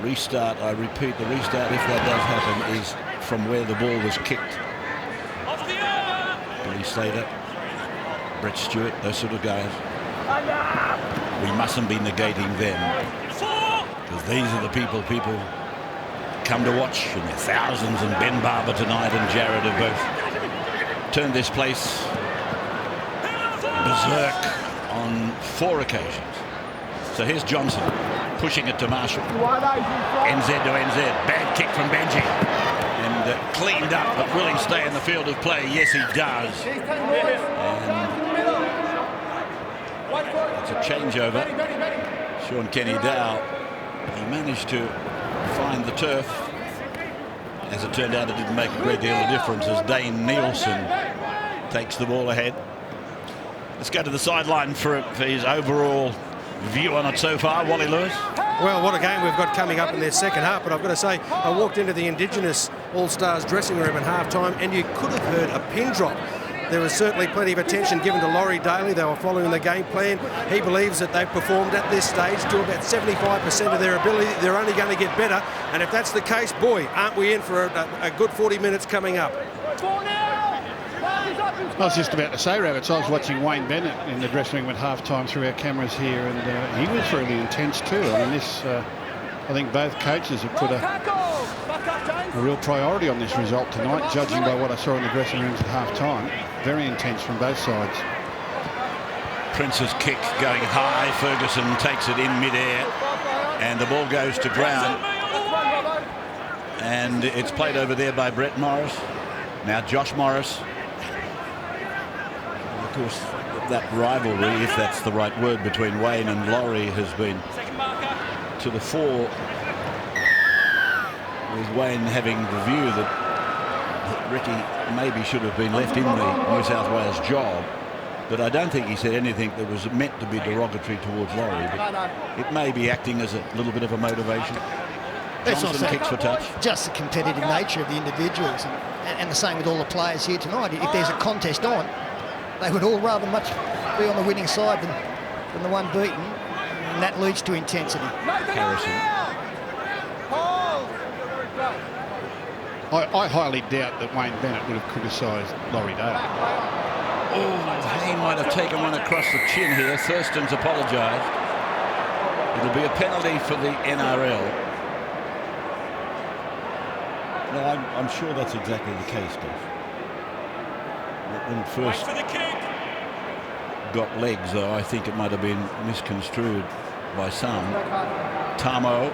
Restart, I repeat, the restart, if that does happen, is from where the ball was kicked. Billy Slater, Brett Stewart, those sort of guys. We mustn't be negating them, because Because these are the people come to watch in their thousands, and Ben Barba tonight and Jarryd have both turned this place berserk on 4 occasions. So here's Johnson pushing it to Marshall. NZ to NZ. Bad kick from Benji. And cleaned up, but will he stay in the field of play? Yes, he does. And it's a changeover. Sean Kenny Dow, he managed to find the turf. As it turned out, it didn't make a great deal of difference as Dane Nielsen takes the ball ahead. Let's go to the sideline for his overall view on it so far. Wally Lewis. Well, what a game we've got coming up in their second half, but I've got to say, I walked into the Indigenous All-Stars dressing room at half-time and you could have heard a pin drop. There was certainly plenty of attention given to Laurie Daly. They were following the game plan. He believes that they've performed at this stage to about 75% of their ability. They're only going to get better, and if that's the case, boy, aren't we in for a good 40 minutes coming up. I was just about to say, Rabbits, I was watching Wayne Bennett in the dressing room at half-time through our cameras here, and he was really intense too. I mean, I think both coaches have put a real priority on this result tonight, judging by what I saw in the dressing rooms at half-time. Very intense from both sides. Prince's kick going high. Ferguson takes it in mid-air, and the ball goes to ground. And it's played over there by Brett Morris. Now Josh Morris. Of course, that rivalry, if that's the right word, between Wayne and Laurie has been to the fore, with Wayne having the view that Ricky maybe should have been left in the New South Wales job. But I don't think he said anything that was meant to be derogatory towards Laurie. But it may be acting as a little bit of a motivation. Johnson kicks for touch. Just the competitive nature of the individuals, and the same with all the players here tonight. If there's a contest on, they would all rather much be on the winning side than the one beaten, and that leads to intensity. Harrison. I highly doubt that Wayne Bennett would have criticised Laurie Daly. Oh, Hayne might have taken one across the chin here. Thurston's apologised. It'll be a penalty for the NRL. No, I'm sure that's exactly the case, Dave. When it first got legs, though, I think it might have been misconstrued by some. Tamo,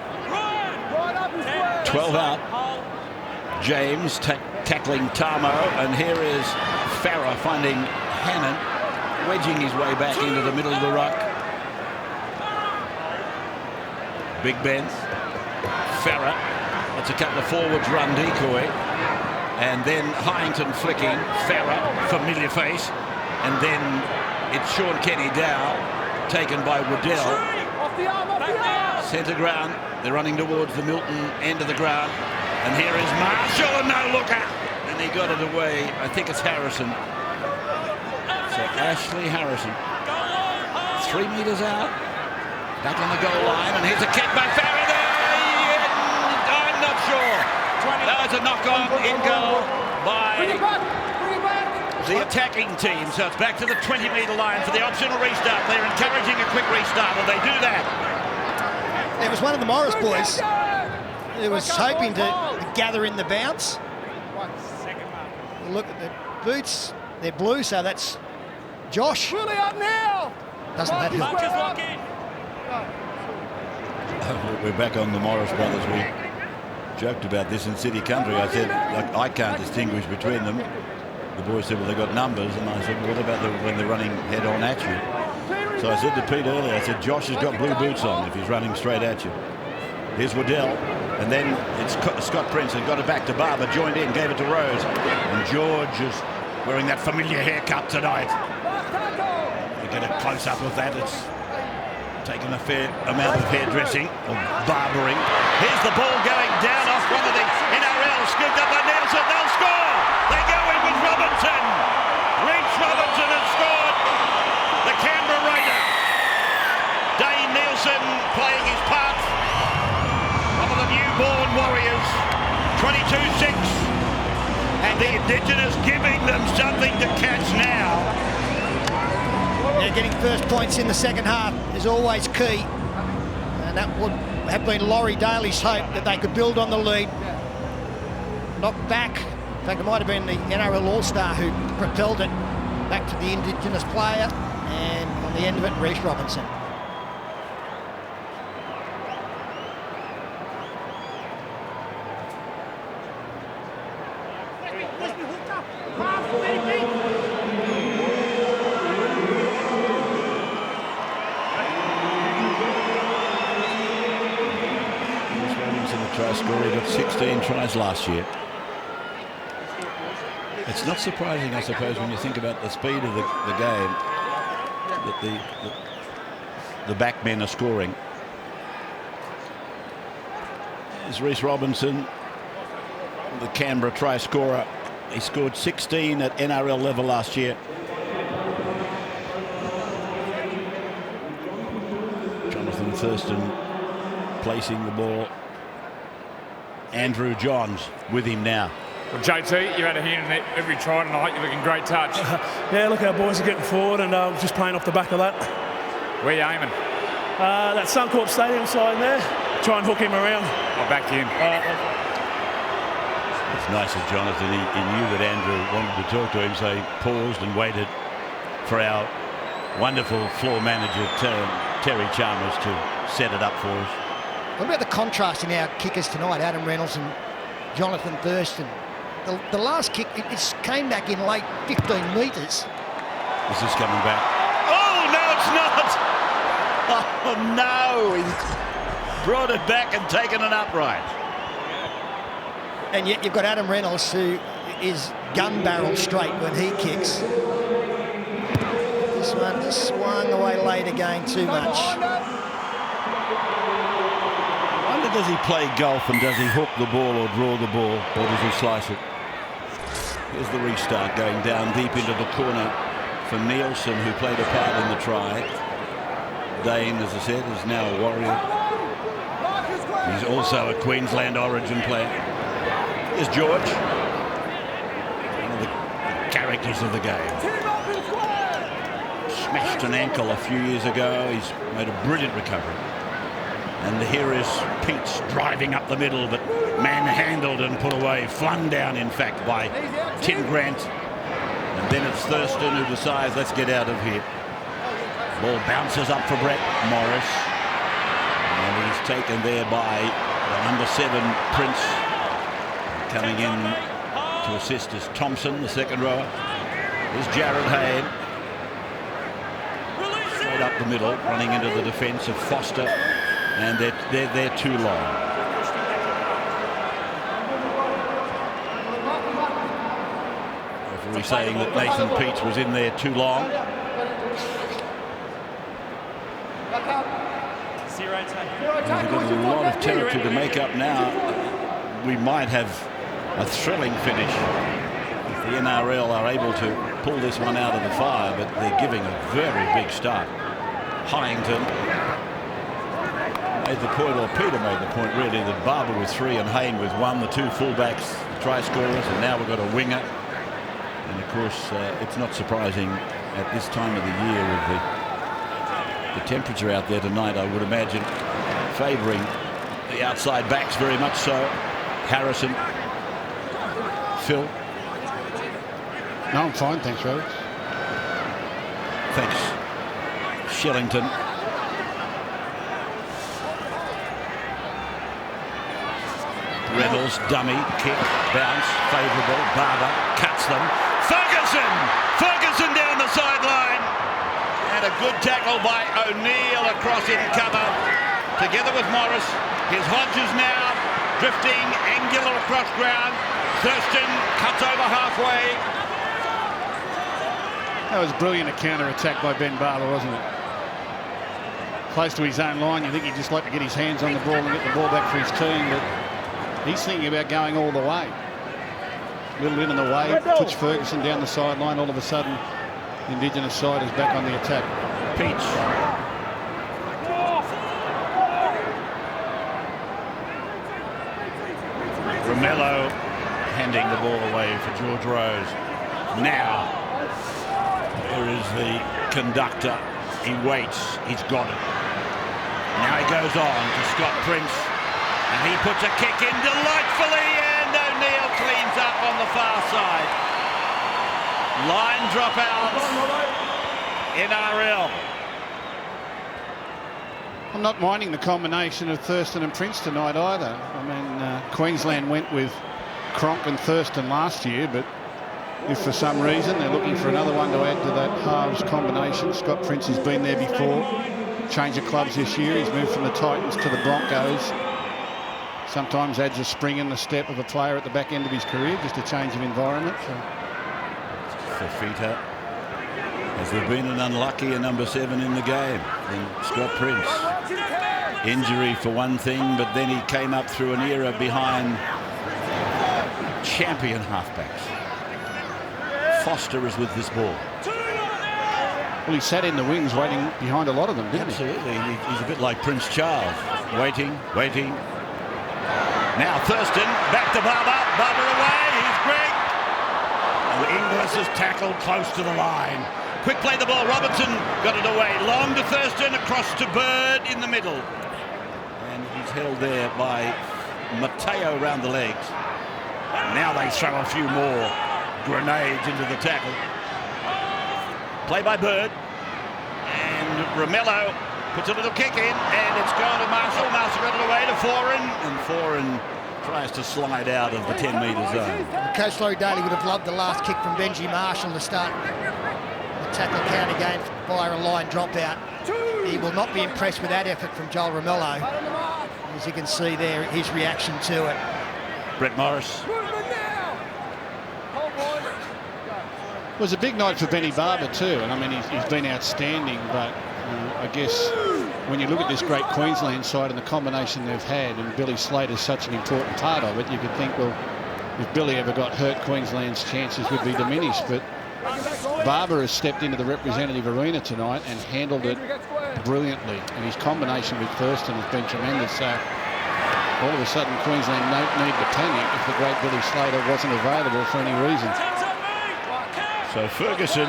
12 out. James tackling Tamo, and here is Farah finding Hannon, wedging his way back into the middle of the ruck. Big Ben, Farah, that's a couple of forwards run decoy, and then Hyington flicking, Farah, familiar face, and then it's Sean Kenny Dow, taken by Waddell. Centre ground, they're running towards the Milton end of the ground, and here is Marshall, and no looker, and he got it away. I think it's Harrison. So Ashley Harrison, 3 metres out, back on the goal line, and here's a kick by Farah there. I'm not sure. That was a knock-on in goal by the attacking team. So it's back to the 20-metre line for the optional restart. They're encouraging a quick restart, and they do that. It was one of the Morris boys who was hoping to gather in the bounce. Look at the boots, they're blue, so that's Josh. Doesn't that help? We're back on the Morris brothers. We joked about this in City Country. I said, I can't distinguish between them. The boys said, well, they've got numbers. And I said, well, what about when they're running head on at you? So I said to Pete earlier, I said, Josh has got blue boots on if he's running straight at you. Here's Waddell, and then it's Scott Prince, and got it back to Barba, joined in, gave it to Rose. And George is wearing that familiar haircut tonight. You get a close-up of that. It's taken a fair amount of hairdressing, or barbering. Here's the ball going down off one of the NRL, scooped up by Nielsen. They'll score! They go in with Robinson. Reach Robinson has scored. The Canberra Raider. Dane Nielsen playing his part. One of the newborn Warriors. 22-6. And the Indigenous giving them something to catch now. Yeah, getting first points in the second half is always key. And that would have been Laurie Daly's hope that they could build on the lead. Knocked back. In fact, it might have been the NRL All-Star who propelled it back to the Indigenous player, and on the end of it, Reece Robinson. Try scorer, he got 16 tries last year. It's not surprising, I suppose, when you think about the speed of the game, that the back men are scoring. There's Reece Robinson, the Canberra try scorer. He scored 16 at NRL level last year. Jonathan Thurston placing the ball. Andrew Johns with him now. Well, JT, you had a hand in every try tonight. You're looking great touch. Yeah, look, our boys are getting forward and just playing off the back of that. Where you aiming? That Suncorp Stadium side there. Try and hook him around. I'll back you in. It's nice of Jonathan. He knew that Andrew wanted to talk to him, so he paused and waited for our wonderful floor manager, Terry Chalmers, to set it up for us. What about the contrast in our kickers tonight, Adam Reynolds and Jonathan Thurston? The last kick, it came back in late 15 metres. Is this coming back? Oh, no, it's not! Oh, no! He's brought it back and taken it upright. And yet you've got Adam Reynolds, who is gun barrel straight when he kicks. This one just swung away late again too much. Does he play golf and does he hook the ball or draw the ball, or does he slice it? Here's the restart going down deep into the corner for Nielsen, who played a part in the try. Dane, as I said, is now a Warrior. He's also a Queensland origin player. Here's George, one of the characters of the game. Smashed an ankle a few years ago. He's made a brilliant recovery. And here is Peach driving up the middle, but manhandled and put away, flung down, in fact, by Tim Grant. And then it's Thurston who decides, let's get out of here. Ball bounces up for Brett Morris. And he's taken there by the number 7, Prince. Coming in to assist is Thompson, the second rower. Here's Jarryd Hayne. Straight up the middle, running into the defence of Foster. And they're too long. Referee saying that Nathan Peach was in there too long. We've got a lot of territory to make up now. We might have a thrilling finish if the NRL are able to pull this one out of the fire, but they're giving a very big start. Hyington made the point, or Peter made the point really, that Barba with 3 and Hayne with 1, the 2 fullbacks, try scorers, and now we've got a winger. And of course, it's not surprising at this time of the year with the temperature out there tonight, I would imagine, favouring the outside backs very much so. Harrison, Phil. No, I'm fine, thanks, Rhodes. Thanks, Shillington. Reynolds, dummy, kick, bounce, favourable. Barba cuts them. Ferguson down the sideline. And a good tackle by O'Neill across in cover. Together with Morris. Here's Hodges now, drifting, angular across ground. Thurston cuts over halfway. That was brilliant, a counter-attack by Ben Barba, wasn't it? Close to his own line. You think he'd just like to get his hands on the ball and get the ball back for his team, but he's thinking about going all the way. A little in the way, puts Ferguson down the sideline. All of a sudden, the Indigenous side is back on the attack. Peach. Romello handing the ball away for George Rose. Now, here is the conductor. He waits. He's got it. Now he goes on to Scott Prince, and he puts a kick in delightfully, and O'Neill cleans up on the far side. Line dropouts, NRL. I'm not minding the combination of Thurston and Prince tonight either. I mean, Queensland went with Cronk and Thurston last year, but if for some reason they're looking for another one to add to that halves combination, Scott Prince has been there before. Change of clubs this year. He's moved from the Titans to the Broncos. Sometimes adds a spring in the step of a player at the back end of his career, just a change of environment. Fafita. Has there been an unluckier number 7 in the game than Scott Prince? Injury for one thing, but then he came up through an era behind champion halfbacks. Foster is with this ball. Well, he sat in the wings waiting behind a lot of them, didn't he? Absolutely. He's a bit like Prince Charles. Waiting. Now Thurston, back to Barba. Barba away. He's Greg. And Inglis is tackled close to the line. Quick play the ball. Robertson got it away. Long to Thurston, across to Bird in the middle. And he's held there by Mateo around the legs. Now they throw a few more grenades into the tackle. Play by Bird. And Romello puts a little kick in, and it's gone to Marshall. Marshall got it away to Foran, and Foran tries to slide out of the 10-metre zone. Coach Laurie Daly would have loved the last kick from Benji Marshall to start the tackle count again via a line dropout. He will not be impressed with that effort from Joel Romello. As you can see there, his reaction to it. Brett Morris. It was a big night for Benny Barba too, and I mean he's been outstanding, but I guess when you look at this great Queensland side and the combination they've had, and Billy Slater's such an important part of it, you could think, well, if Billy ever got hurt, Queensland's chances would be diminished. But Barba has stepped into the representative arena tonight and handled it brilliantly, and his combination with Thurston has been tremendous. So all of a sudden Queensland don't need to panic if the great Billy Slater wasn't available for any reason. So Ferguson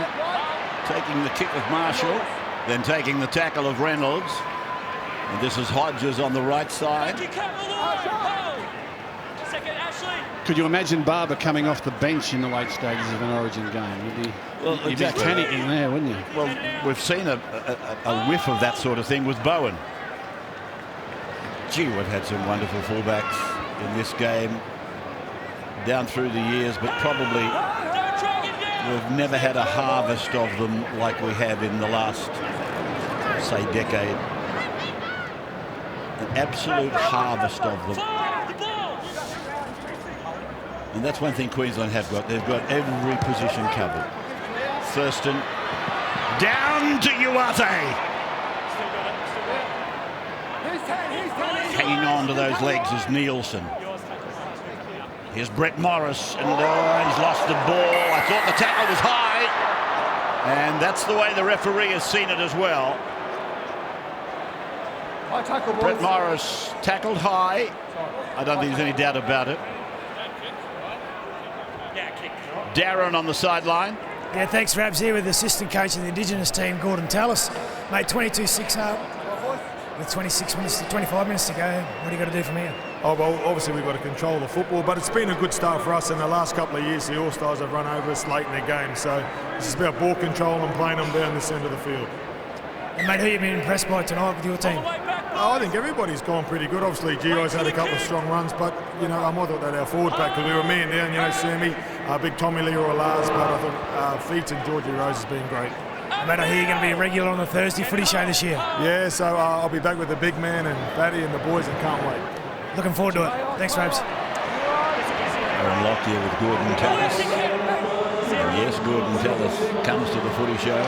taking the kick of Marshall, then taking the tackle of Reynolds. And this is Hodges on the right side. Could you imagine Barba coming off the bench in the late stages of an Origin game? You'd be panicking there, wouldn't you? Well, we've seen a whiff of that sort of thing with Bowen. Gee, we've had some wonderful fullbacks in this game down through the years, but probably we've never had a harvest of them like we have in the last, say, decade. An absolute harvest of them. And that's one thing Queensland have got. They've got every position covered. Thurston down to Uwate. Hanging on to those legs is Nielsen. Here's Brett Morris, and he's lost the ball. I thought the tackle was high, and that's the way the referee has seen it as well. Brett Morris tackled high. I don't think there's any doubt about it. Darren on the sideline. Yeah, thanks, Rabs, here with the assistant coach of the Indigenous team, Gordon Tallis. Mate, 22-6 up with 25 minutes to go. What do you got to do from here? Oh, well, obviously we've got to control the football, but it's been a good start for us in the last couple of years. The All-Stars have run over us late in the game, so it's just about ball control and playing them down this end of the field. And mate, who have you been impressed by tonight with your team? Oh, I think everybody's gone pretty good. Obviously, Gio's had a couple of strong runs, but, you know, I thought that our forward pack, because we were man down, you know, Sammy, big Tommy Lee or Lars, but I thought Feats and Georgie Rose has been great. Mate, I hear you're going to be a regular on the Thursday footy show this year. Yeah, so I'll be back with the big man and Batty and the boys and can't wait. Looking forward to it. Thanks, Rabs. Aaron Lockyer with Gordon Tallis. And yes, Gordon Tallis comes to the footy show.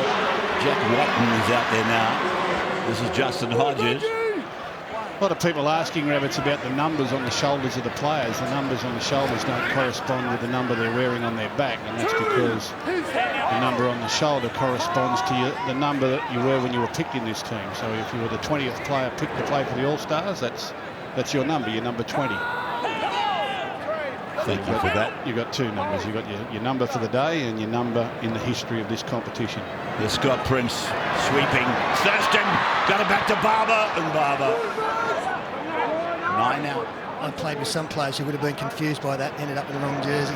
Jack Watton is out there now. This is Justin Hodges. A lot of people asking, Rabbits, about the numbers on the shoulders of the players. The numbers on the shoulders don't correspond with the number they're wearing on their back, and that's because the number on the shoulder corresponds to the number that you were when you were picked in this team. So if you were the 20th player picked to play for the All-Stars, that's your number, your number 20. Thank you for that. You've got two numbers. You've got your number for the day and your number in the history of this competition. Here's Scott Prince sweeping. Thurston got it back to Barba, and Barba 9 out. I played with some players who would have been confused by that, ended up with the wrong jersey.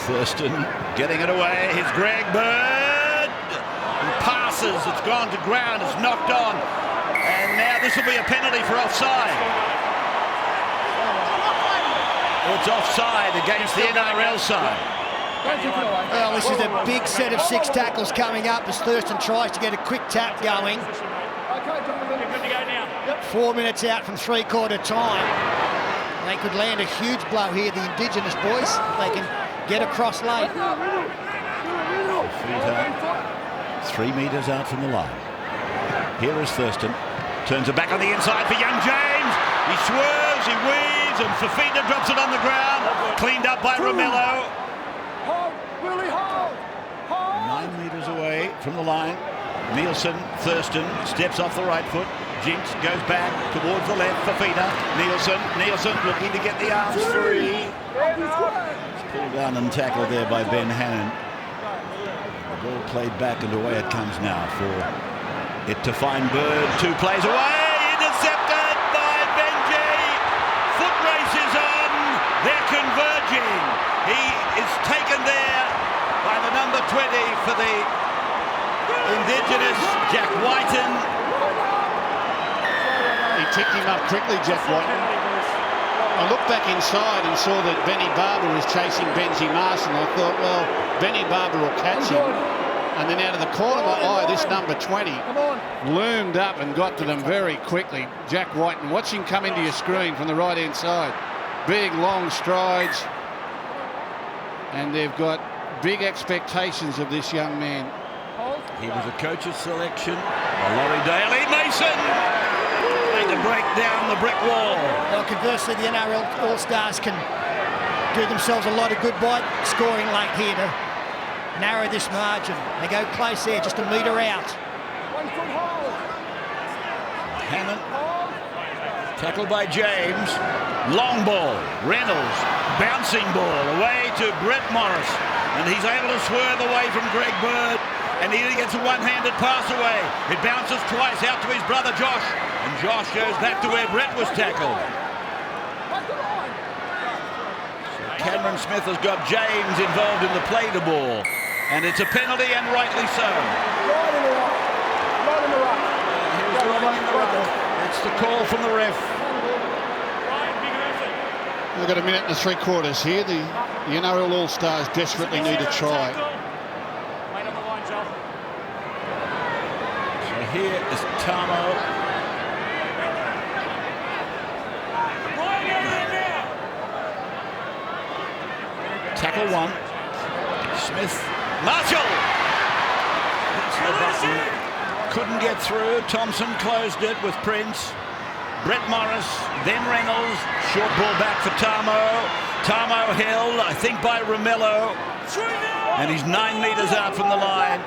Thurston getting it away. Here's Greg Bird. He passes. It's gone to ground. It's knocked on. And now this will be a penalty for offside. It's offside against the NRL side. Well, this is a big set of 6 tackles coming up as Thurston tries to get a quick tap going. 4 minutes out from three-quarter time. They could land a huge blow here, the Indigenous boys. They can get across late. 3 metres out from the line. Here is Thurston. Turns it back on the inside for young James. He swerves, he weaves, and Fafita drops it on the ground. Cleaned up by Romello. 9 metres away from the line. Nielsen, Thurston steps off the right foot. Jinx goes back towards the left. Fafita, Nielsen looking to get the arms free. It's pulled down and tackled there by Ben Hannon. The ball played back and away it comes now for it to find Bird. 2 plays away, intercepted by Benji. Foot race is on. They're converging. He is taken there by the number 20 for the Indigenous, Jack Whiten. He ticked him up quickly, Jack Whiten. I looked back inside and saw that Benny Barba was chasing Benji Marson. I thought, well, Benny Barba will catch him. And then out of the corner of my eye, this number 20 loomed up and got to them very quickly. Jack Whiten, watch him come into your screen from the right-hand side. Big, long strides. And they've got big expectations of this young man. He was a coach's selection. Laurie Daly, Mason trying to break down the brick wall. Well, conversely, the NRL All-Stars can do themselves a lot of good by scoring late here to narrow this margin. They go close there, just a metre out. Hammond, tackled by James. Long ball, Reynolds, bouncing ball away to Brett Morris. And he's able to swerve away from Greg Bird. And he gets a one-handed pass away. It bounces twice out to his brother Josh. And Josh goes back to where Brett was tackled. So Cameron Smith has got James involved in the play to ball. And it's a penalty, and rightly so. It's the call from the ref. We've got 1 minute and 3/4 here. The NRL All-Stars desperately need a try. So here is Tamo. Tackle 1. Smith. Marshall! Hits the button. Couldn't get through. Thompson closed it with Prince. Brett Morris, then Reynolds. Short ball back for Tamo. Tamo held, I think, by Romello. And he's 9 metres out from the line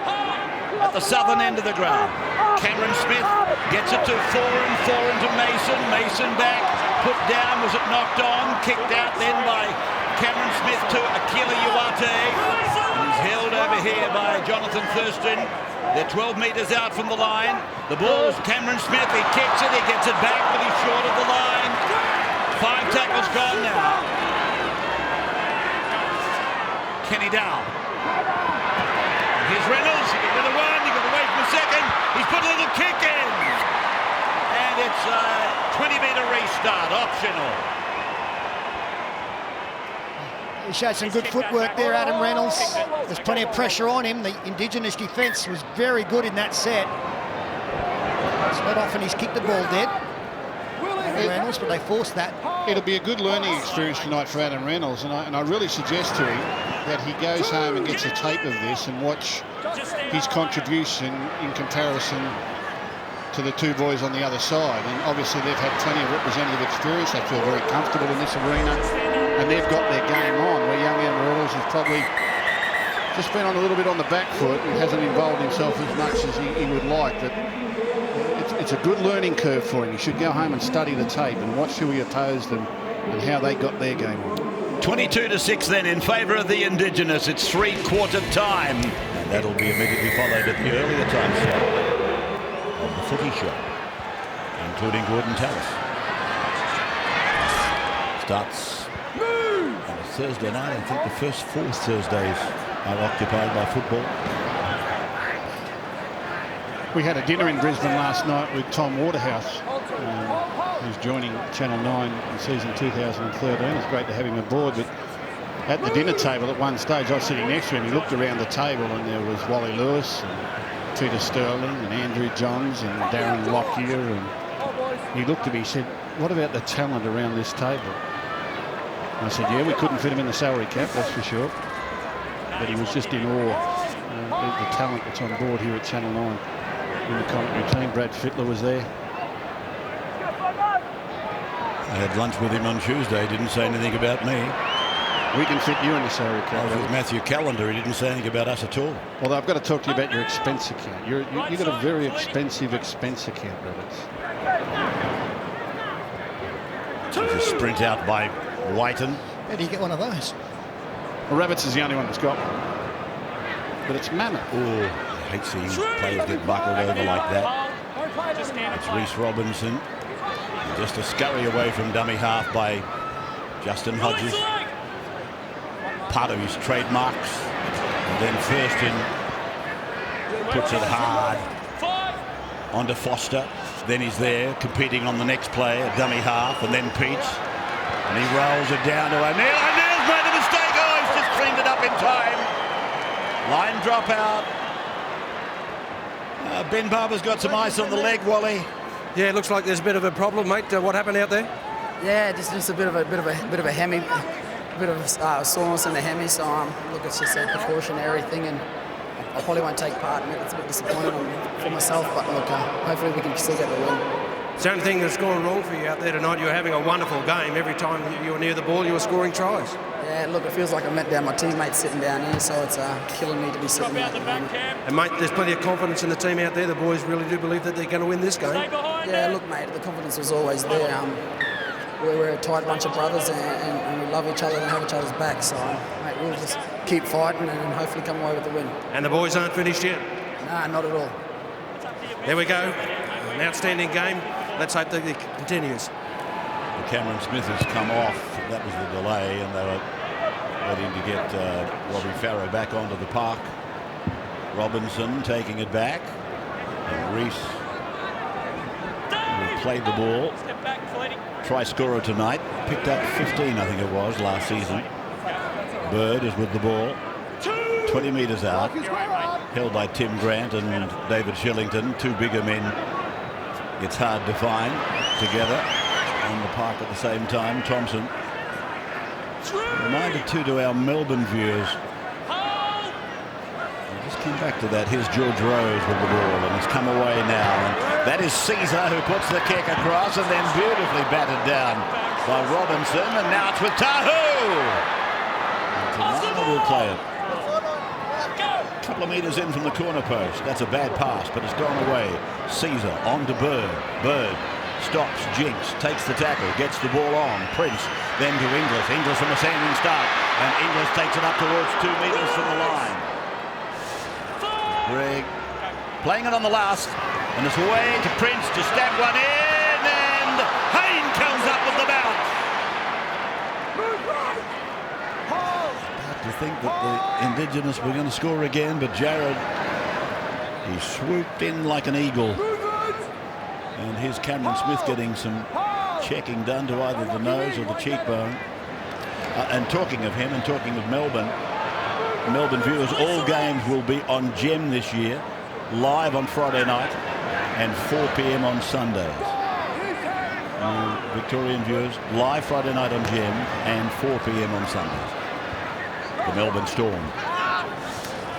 at the southern end of the ground. Cameron Smith gets it to Foran into Mason. Mason back, put down. Was it knocked on? Kicked out then by Cameron Smith to Akila Uwate. And he's held over here by Jonathan Thurston. They're 12 metres out from the line. The ball's Cameron Smith. He kicks it. He gets it back, but he's short of the line. 5 tackles gone now. Kenny Dow. Here's Reynolds. He got rid of 1. He got away from the 2nd. He's put a little kick in. And it's a 20-metre restart, optional. He showed some good footwork there, Adam Reynolds. There's plenty of pressure on him. The Indigenous defence was very good in that set. It's not often he's kicked the ball dead, Reynolds, but they forced that. It'll be a good learning experience tonight for Adam Reynolds, and I really suggest to him that he goes home and gets a tape of this and watch his contribution in comparison to the 2 boys on the other side. And obviously they've had plenty of representative experience. They feel very comfortable in this arena, and they've got their game on, where young Adam Reynolds has probably just been on a little bit on the back foot and hasn't involved himself as much as he would like. But it's a good learning curve for him. He should go home and study the tape and watch who he opposed and how they got their game on. 22-6 then in favour of the Indigenous. It's three-quarter time. And that'll be immediately followed at the earlier time slot of the footy show, including Gordon Tallis. Starts on a Thursday night. I think the first 4 Thursdays are occupied by football. We had a dinner in Brisbane last night with Tom Waterhouse, who's joining Channel 9 in season 2013. It's great to have him aboard, but at the dinner table at one stage, I was sitting next to him. He looked around the table and there was Wally Lewis and Peter Sterling and Andrew Johns and Darren Lockyer, and he looked at me and said, "What about the talent around this table?" And I said, "Yeah, we couldn't fit him in the salary cap, that's for sure." But he was just in awe of the talent that's on board here at Channel 9 in the commentary team. Brad Fittler was there. I had lunch with him on Tuesday. Didn't say anything about me. We can fit you in the salary cap. I was with Matthew Callender. He didn't say anything about us at all. Well, I've got to talk to you about your expense account. You've got a very expensive expense account, Roberts. There's a sprint out by Whiten. How do you get one of those? Well, Roberts is the only one that's got one. But it's mammoth. Oh, I hate seeing players get buckled over like that. It's Reece Robinson. Just a scurry away from dummy half by Justin Hodges. Part of his trademarks. And then Thurston puts it hard onto Foster. Then he's there competing on the next play, a dummy half, and then Peach. And he rolls it down to O'Neill. O'Neill's made a mistake. Oh, he's just cleaned it up in time. Line drop out. Ben Barba's got some ice on the leg, Wally. Yeah, it looks like there's a bit of a problem, mate. What happened out there? Yeah, just a bit of a hemi, a bit of soreness in the hemi. So look, it's just a precautionary thing, and I probably won't take part in it. It's a bit disappointing for myself, but look, hopefully we can still get the win. It's the only thing that's gone wrong for you out there tonight. You're having a wonderful game. Every time you were near the ball, you were scoring tries. Yeah, look, it feels like I met down my teammates sitting down here, so it's killing me to be sitting there. And mate, there's plenty of confidence in the team out there. The boys really do believe that they're going to win this game. Yeah, look, mate, the confidence was always there. We're a tight bunch of brothers, and we love each other and have each other's back. So, mate, we'll just keep fighting and hopefully come away with the win. And the boys aren't finished yet? Nah, not at all. There we go. An outstanding game. Let's hope that it continues. Cameron Smith has come off. That was the delay, and they were waiting to get Robbie Farrow back onto the park. Robinson taking it back. And Reece, who played the ball. Try scorer tonight. Picked up 15, I think it was, last season. Bird is with the ball. 20 metres out. Held by Tim Grant and David Shillington. Two bigger men. It's hard to find together on the park at the same time. Thompson. Reminder too to our Melbourne viewers. I'll just come back to that. Here's George Rose with the ball, and it's come away now. And that is Caesar who puts the kick across and then beautifully batted down by Robinson. And now it's with Tahu. And will play it. A couple of metres in from the corner post. That's a bad pass, but it's gone away. Caesar on to Bird. Bird stops, Jinx, takes the tackle, gets the ball on. Prince, then to Inglis. Inglis from a standing start. And Inglis takes it up towards 2 metres from the line. Greg playing it on the last. And it's away to Prince to stab one in. And Hayne comes up with the bounce. To think that the Indigenous were going to score again, but Jarryd, he swooped in like an eagle. And here's Cameron Smith getting some checking done to either the nose or the cheekbone. And talking of him and talking of Melbourne viewers, all games will be on Gem this year, live on Friday night and 4 p.m. on Sundays. Victorian viewers, live Friday night on Gem and 4 p.m. on Sundays. The Melbourne Storm,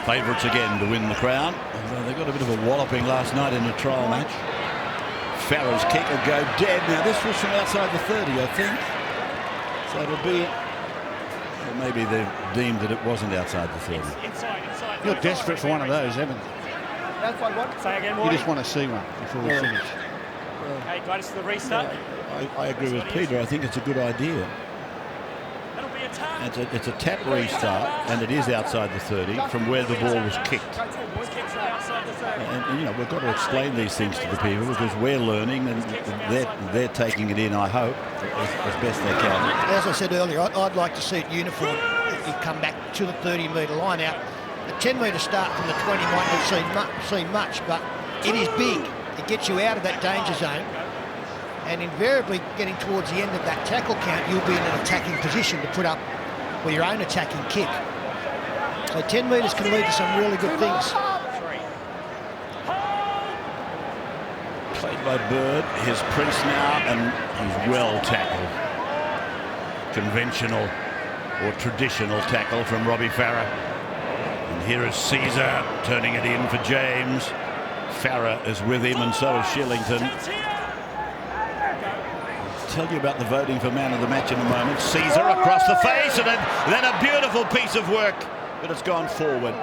favourites again to win the crown. They got a bit of a walloping last night in a trial match. Farrow's kick will go dead. Now this was from outside the 30, I think. So it'll be, well, maybe they've deemed that it wasn't outside the 30. Inside. You're desperate for one of those, haven't you? That's like what? Say again, You just want to see one before we finish. Okay, guys, the restart. I agree with Peter. I think it's a good idea. That'll be It's a tap restart, and it is outside the 30 from where the ball was kicked. And you know, we've got to explain these things to the people because we're learning and they're taking it in, I hope, as best they can. As I said earlier, I'd like to see it uniform. You come back to the 30-metre line out. The 10-metre start from the 20 might not seem much, but it is big. It gets you out of that danger zone. And invariably, getting towards the end of that tackle count, you'll be in an attacking position to put up with your own attacking kick. So 10 metres can lead to some really good things. Played by Bird, here's Prince now, and he's well tackled. Conventional or traditional tackle from Robbie Farah. And here is Caesar turning it in for James. Farah is with him, and so is Shillington. I'll tell you about the voting for man of the match in a moment. Caesar across the face, and then a beautiful piece of work, but it's gone forward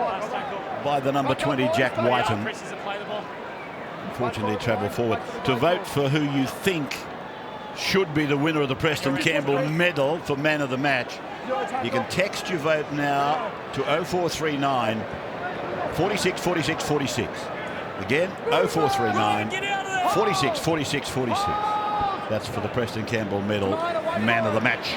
by the number 20, Jack Whiten. Unfortunately, travel forward. To vote for who you think should be the winner of the Preston Campbell medal for man of the match, you can text your vote now to 0439 46 46 46. Again, 0439 46 46 46. That's for the Preston Campbell medal, man of the match.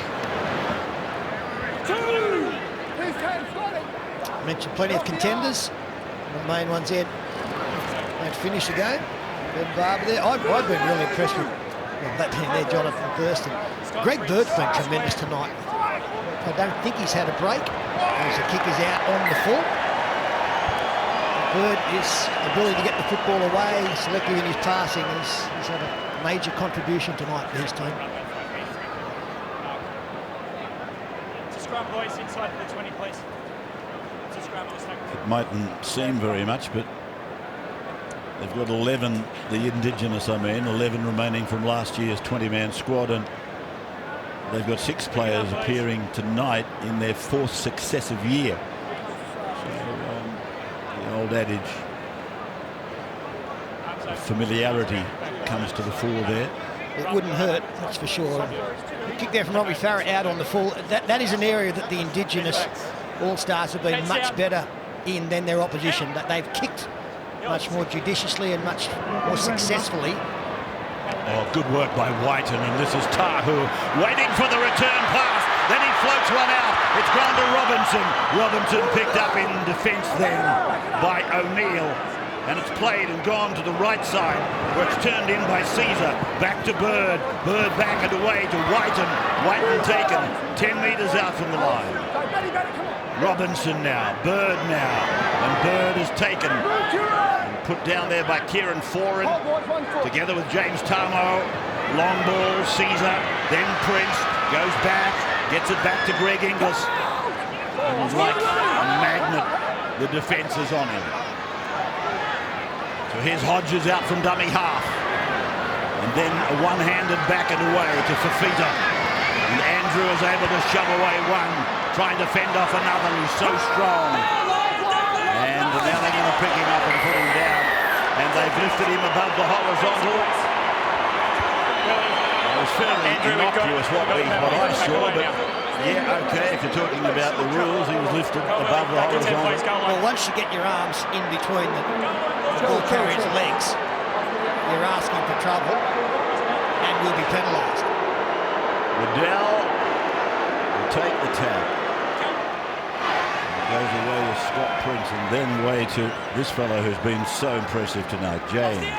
I mentioned plenty of contenders. The main ones there don't finish the game. Ben Barba there. I've been really impressed with that team there, Jonathan Thurston. Greg Bird's been tremendous tonight. I don't think he's had a break. As the kick is out on the full. Bird, his ability to get the football away, selective in his passing, he's had a major contribution tonight for his team. It's a scrum, boys, inside the 20, please. It's a scrum. It mightn't seem very much, but they've got 11, the Indigenous, 11 remaining from last year's 20-man squad, and they've got 6 players appearing tonight in their 4th successive year. So, the old adage, familiarity comes to the fore there. It wouldn't hurt, that's for sure. Kick there from Robbie Farah out on the full. That is an area that the Indigenous All-Stars have been much better in than their opposition. That they've kicked much more judiciously and much more successfully. Oh, good work by Whiten, and this is Tahu waiting for the return pass. Then he floats one out. It's gone to Robinson. Robinson picked up in defence then by O'Neill. And it's played and gone to the right side, where it's turned in by Caesar. Back to Bird. Bird back and away to Whiten. Whiten taken 10 metres out from the line. Robinson now. Bird now. And Bird is taken. Put down there by Kieran Foran, together with James Tamo. Long ball, Caesar, then Prince, goes back, gets it back to Greg Inglis. And like a magnet, the defence is on him. So here's Hodges out from dummy half. And then a one-handed back and away to Fafita. And Andrew is able to shove away one, trying to fend off another who's so strong. And now they're going to pick him up and put him down. And they've lifted him above the horizontal. It was fairly innocuous what I saw, but yeah, okay, if you're talking about the rules, he was lifted above the horizontal. Well, once you get your arms in between the ball carrier's legs, you're asking for trouble and will be penalised. Liddell will take the tap. Goes away to Scott Prince and then way to this fellow who's been so impressive tonight, James.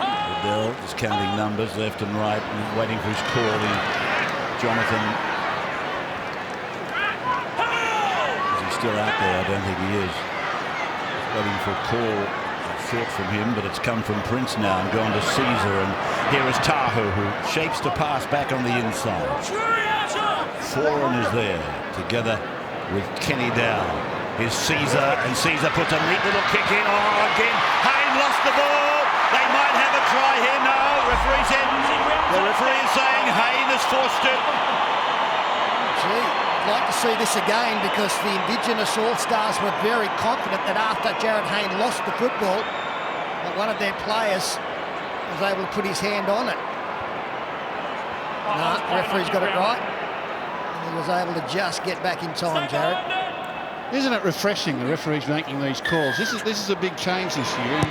Liddell is counting numbers left and right and waiting for his call in. Jonathan. Is he still out there? I don't think he is. Waiting for a call, a thought from him, but it's come from Prince now and gone to Caesar. And here is Tahu, who shapes to pass back on the inside. Foran is there, together with Kenny Dow. Here's Caesar, and Caesar puts a neat little kick in. Oh, again, Hayne lost the ball. They might have a try here. No, referee said. The referee is saying Hayne has forced it. Gee, I'd like to see this again because the Indigenous All-Stars were very confident that after Jarryd Hayne lost the football, that one of their players was able to put his hand on it. No, the referee's got it right. He was able to just get back in time, Jarryd. Isn't it refreshing, the referees making these calls? This is a big change this year.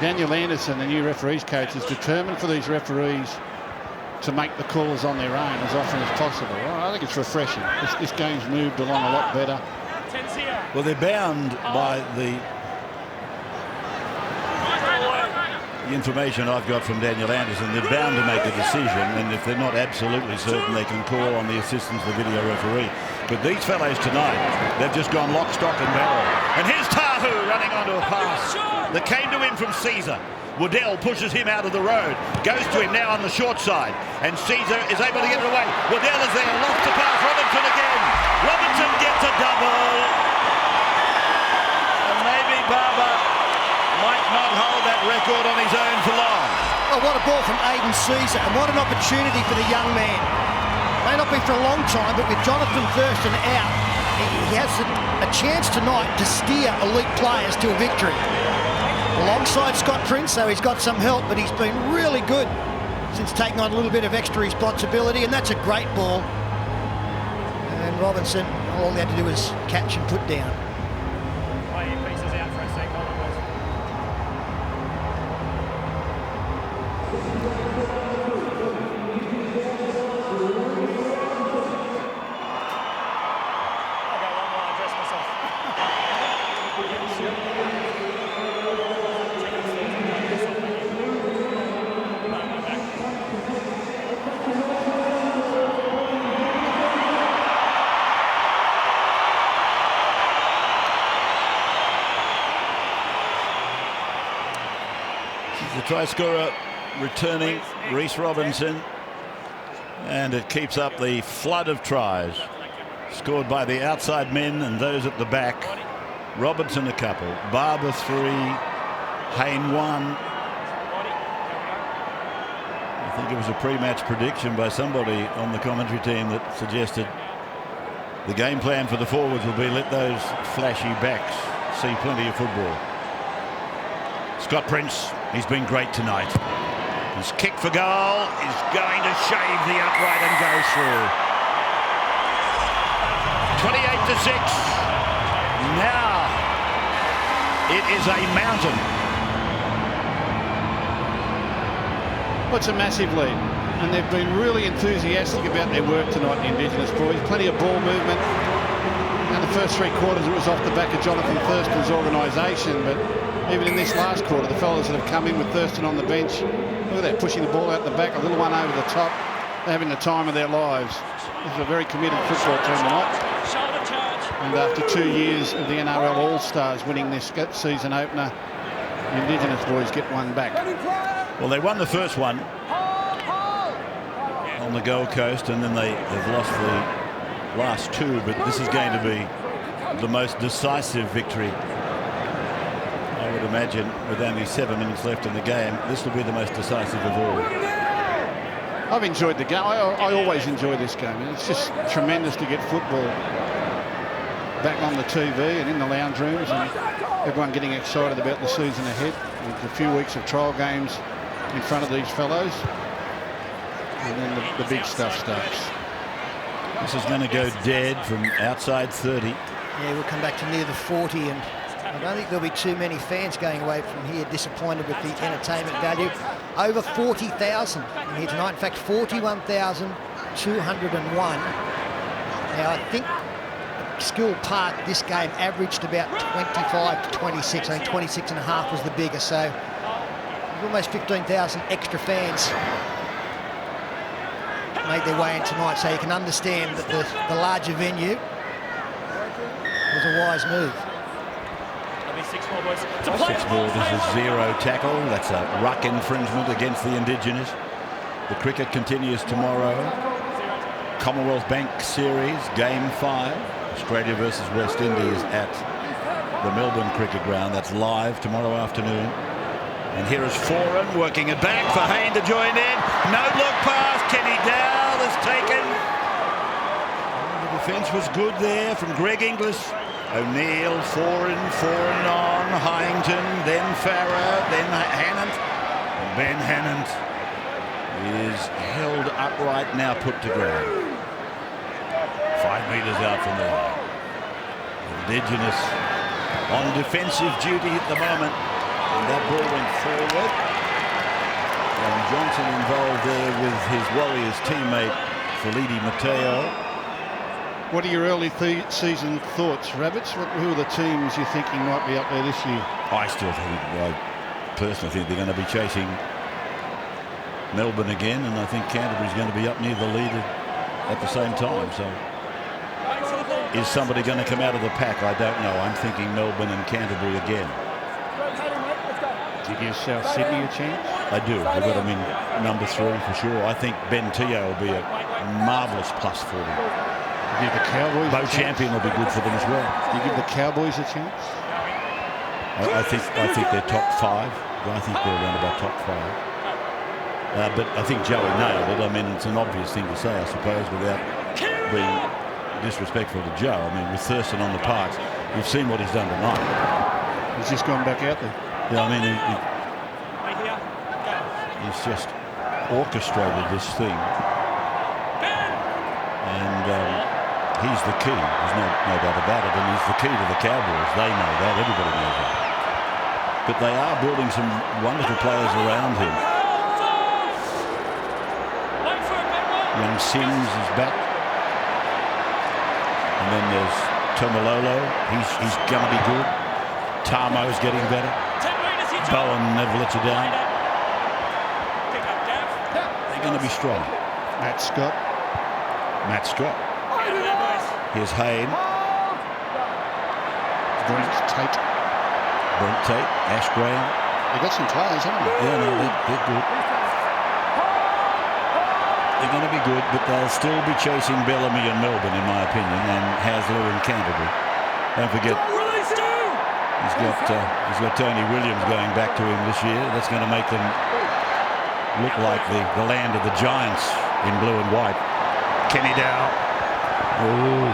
Daniel Anderson, the new referees coach, is determined for these referees to make the calls on their own as often as possible. Well, I think it's refreshing. This game's moved along a lot better. Well, they're bound by the information I've got from Daniel Anderson. They're bound to make a decision, and if they're not absolutely certain, they can call on the assistance of the video referee. But these fellows tonight, they've just gone lock, stock and barrel. And here's Tahu running onto a pass that came to him from Caesar. Waddell pushes him out of the road, goes to him now on the short side, and Caesar is able to get it away. Waddell is there, lost the pass, Robinson again. Robinson gets a double. And maybe Barba might not hold that record on his own for long. Oh, what a ball from Aiden Caesar, and what an opportunity for the young man. May not be for a long time, but with Jonathan Thurston out, he has a chance tonight to steer elite players to a victory. Alongside Scott Prince, so he's got some help, but he's been really good since taking on a little bit of extra responsibility, and that's a great ball. And Robinson, all he had to do was catch and put down. The try scorer returning, Reece Robinson, and it keeps up the flood of tries scored by the outside men and those at the back. Robinson a couple, Barba 3, Hayne 1. I think it was a pre-match prediction by somebody on the commentary team that suggested the game plan for the forwards will be let those flashy backs see plenty of football. Scott Prince, he's been great tonight. His kick for goal is going to shave the upright and go through. 28-6. Now it is a mountain. Well, it's a massive lead, and they've been really enthusiastic about their work tonight, the Indigenous boys. Plenty of ball movement. And the first 3 quarters, it was off the back of Jonathan Thurston's organisation, but even in this last quarter, the fellas that have come in with Thurston on the bench, look at that, pushing the ball out the back, a little one over the top. They're having the time of their lives. This is a very committed football team tonight. And after 2 years of the NRL All-Stars winning this season opener, the Indigenous boys get one back. Well, they won the first one on the Gold Coast, and then they've lost the last 2, but this is going to be the most decisive victory. I would imagine with only 7 minutes left in the game, this will be the most decisive of all. I've enjoyed the game. I always enjoy this game. It's just tremendous to get football back on the TV and in the lounge rooms, and everyone getting excited about the season ahead. With a few weeks of trial games in front of these fellows, and then the big stuff starts. This is going to go dead from outside 30. Yeah, we'll come back to near the 40, and I don't think there'll be too many fans going away from here disappointed with the entertainment value. Over 40,000 in here tonight. In fact, 41,201. Now, I think Skill Park, this game averaged about 25 to 26. I think 26.5 was the biggest. So almost 15,000 extra fans made their way in tonight. So you can understand that the larger venue was a wise move. 6 ball, this is 0 tackle. That's a ruck infringement against the Indigenous. The cricket continues tomorrow. Commonwealth Bank Series, Game 5. Australia versus West Indies at the Melbourne Cricket Ground. That's live tomorrow afternoon. And here is Foran working it back for Hayne to join in. No look pass. Kenny Dowell is taken. The defence was good there from Greg Inglis. O'Neill, Foran on, Hyington, then Farah, then Hannant. And Ben Hannant is held upright, now put to ground. 5 metres out from the line. Indigenous on defensive duty at the moment. And that ball went forward. And Johnson involved there with his Warriors teammate, Felidi Mateo. What are your early season thoughts, Rabbits? Who are the teams you're thinking might be up there this year? I personally think they're going to be chasing Melbourne again, and I think Canterbury's going to be up near the lead at the same time. So is somebody going to come out of the pack? I don't know. I'm thinking Melbourne and Canterbury again. Do you give South Sydney a chance? I do. I've got them in number 3 for sure. I think Ben Teo will be a marvellous plus for them. Do you give the Cowboys Bo Champion will be good for them as well. Do you give the Cowboys a chance? I think they're top 5. I think they're around about top 5. But I think Joey nailed it. I mean, it's an obvious thing to say, I suppose, without being disrespectful to Joe. I mean, with Thurston on the parks, you've seen what he's done tonight. He's just gone back out there. Yeah, I mean, he's just orchestrated this thing. And he's the key. There's no doubt about it. And he's the key to the Cowboys. They know that. Everybody knows that. But they are building some wonderful players around him. Young Sims is back. And then there's Tomalolo. He's going to be good. Tamo's getting better. Bowen never lets you down. They're going to be strong. Matt Scott. Here's Hayne. Brent Tate. Ash Graham. They've got some players, haven't they? Yeah, no, they're good. They're going to be good, but they'll still be chasing Bellamy and Melbourne, in my opinion, and Hasler and Canterbury. Don't forget, he's got Tony Williams going back to him this year. That's going to make them look like the land of the Giants in blue and white. Kenny Dow. Oh,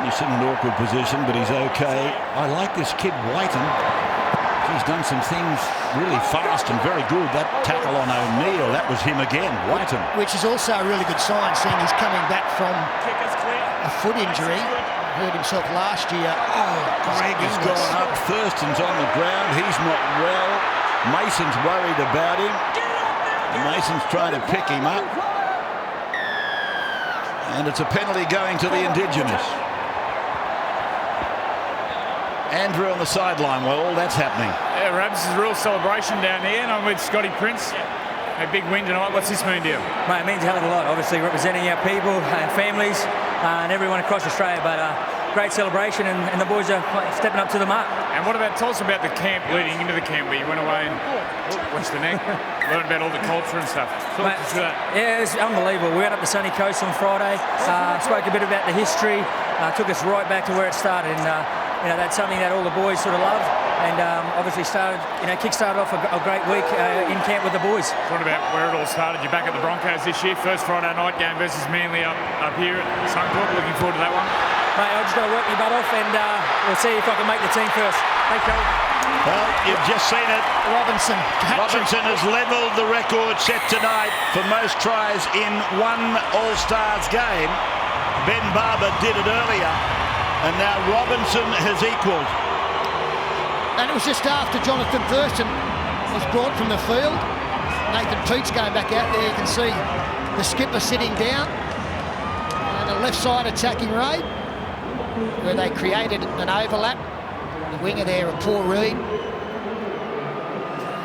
he's in an awkward position, but he's okay. I like this kid Whiten. He's done some things really fast and very good. That tackle on O'Neill, that was him again, Whiten. Which is also a really good sign, seeing he's coming back from a foot injury. Hurt himself last year. Oh, Greg has gone up. Thurston's on the ground. He's not well. Mason's worried about him. And Mason's trying to pick him up. And it's a penalty going to the Indigenous. Andrew on the sideline while all that's happening. Yeah, Rabs, is a real celebration down here, and I'm with Scotty Prince. A big win tonight. What's this mean to you? Mate, it means a hell of a lot. Obviously representing our people and families and everyone across Australia, but great celebration, and the boys are stepping up to the mark. And what about, tell us about the camp leading into the camp where you went away and went to the neck, learned about all the culture and stuff. Talk us through that. Yeah, it's unbelievable. We went up to Sunny Coast on Friday, spoke a bit about the history, took us right back to where it started, and you know, that's something that all the boys sort of love, and obviously kick-started off a great week in camp with the boys. What about where it all started? You're back at the Broncos this year, first Friday night game versus Manly up here at Suncorp. Looking forward to that one. Mate, I've just got to work my butt off, and we'll see if I can make the team first. Thanks, Joel. Well, you've just seen it. Robinson has levelled the record set tonight for most tries in one All-Stars game. Ben Barba did it earlier, and now Robinson has equalled. And it was just after Jonathan Thurston was brought from the field. Nathan Pete's going back out there. You can see the skipper sitting down. And a left side attacking raid, where they created an overlap. The winger there, a poor read.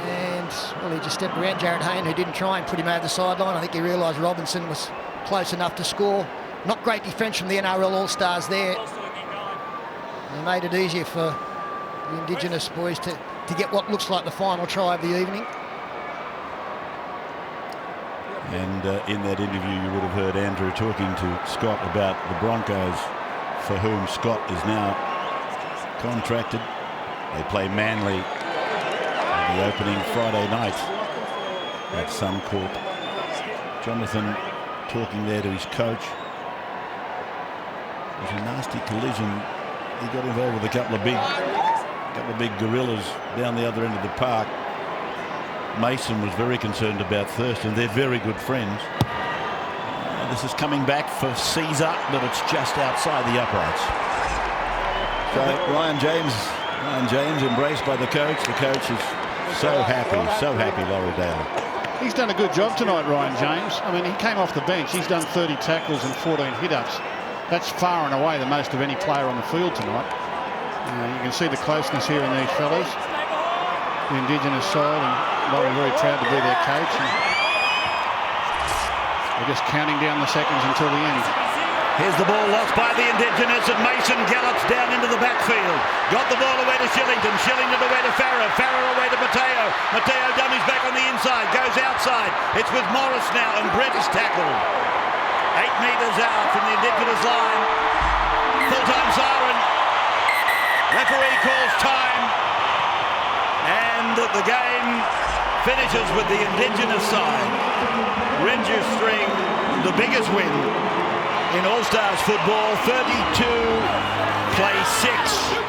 And, well, he just stepped around Jarryd Hayne, who didn't try and put him over the sideline. I think he realised Robinson was close enough to score. Not great defence from the NRL All-Stars there. They made it easier for the Indigenous boys to get what looks like the final try of the evening. And in that interview, you would have heard Andrew talking to Scott about the Broncos, for whom Scott is now contracted. They play Manly on the opening Friday night at Suncorp. Jonathan talking there to his coach. It was a nasty collision. He got involved with a couple of big gorillas down the other end of the park. Mason was very concerned about Thurston. They're very good friends. The Indigenous is coming back for Caesar, but it's just outside the uprights. So Ryan James embraced by the coach. The coach is so happy, Laurie Daly. He's done a good job tonight, Ryan James. I mean, he came off the bench. He's done 30 tackles and 14 hit-ups. That's far and away the most of any player on the field tonight. You can see the closeness here in these fellas. The Indigenous side, and Laurie very proud to be their coach. And we're just counting down the seconds until the end. Here's the ball lost by the Indigenous, and Mason gallops down into the backfield. Got the ball away to Shillington. Shillington away to Farrer. Farrer away to Mateo. Mateo dummies back on the inside. Goes outside. It's with Morris now, and Brent is tackled. 8 metres out from the Indigenous line. Full-time siren. Referee calls time. And the game finishes with the Indigenous side registering the biggest win in All-Stars football, 32-6.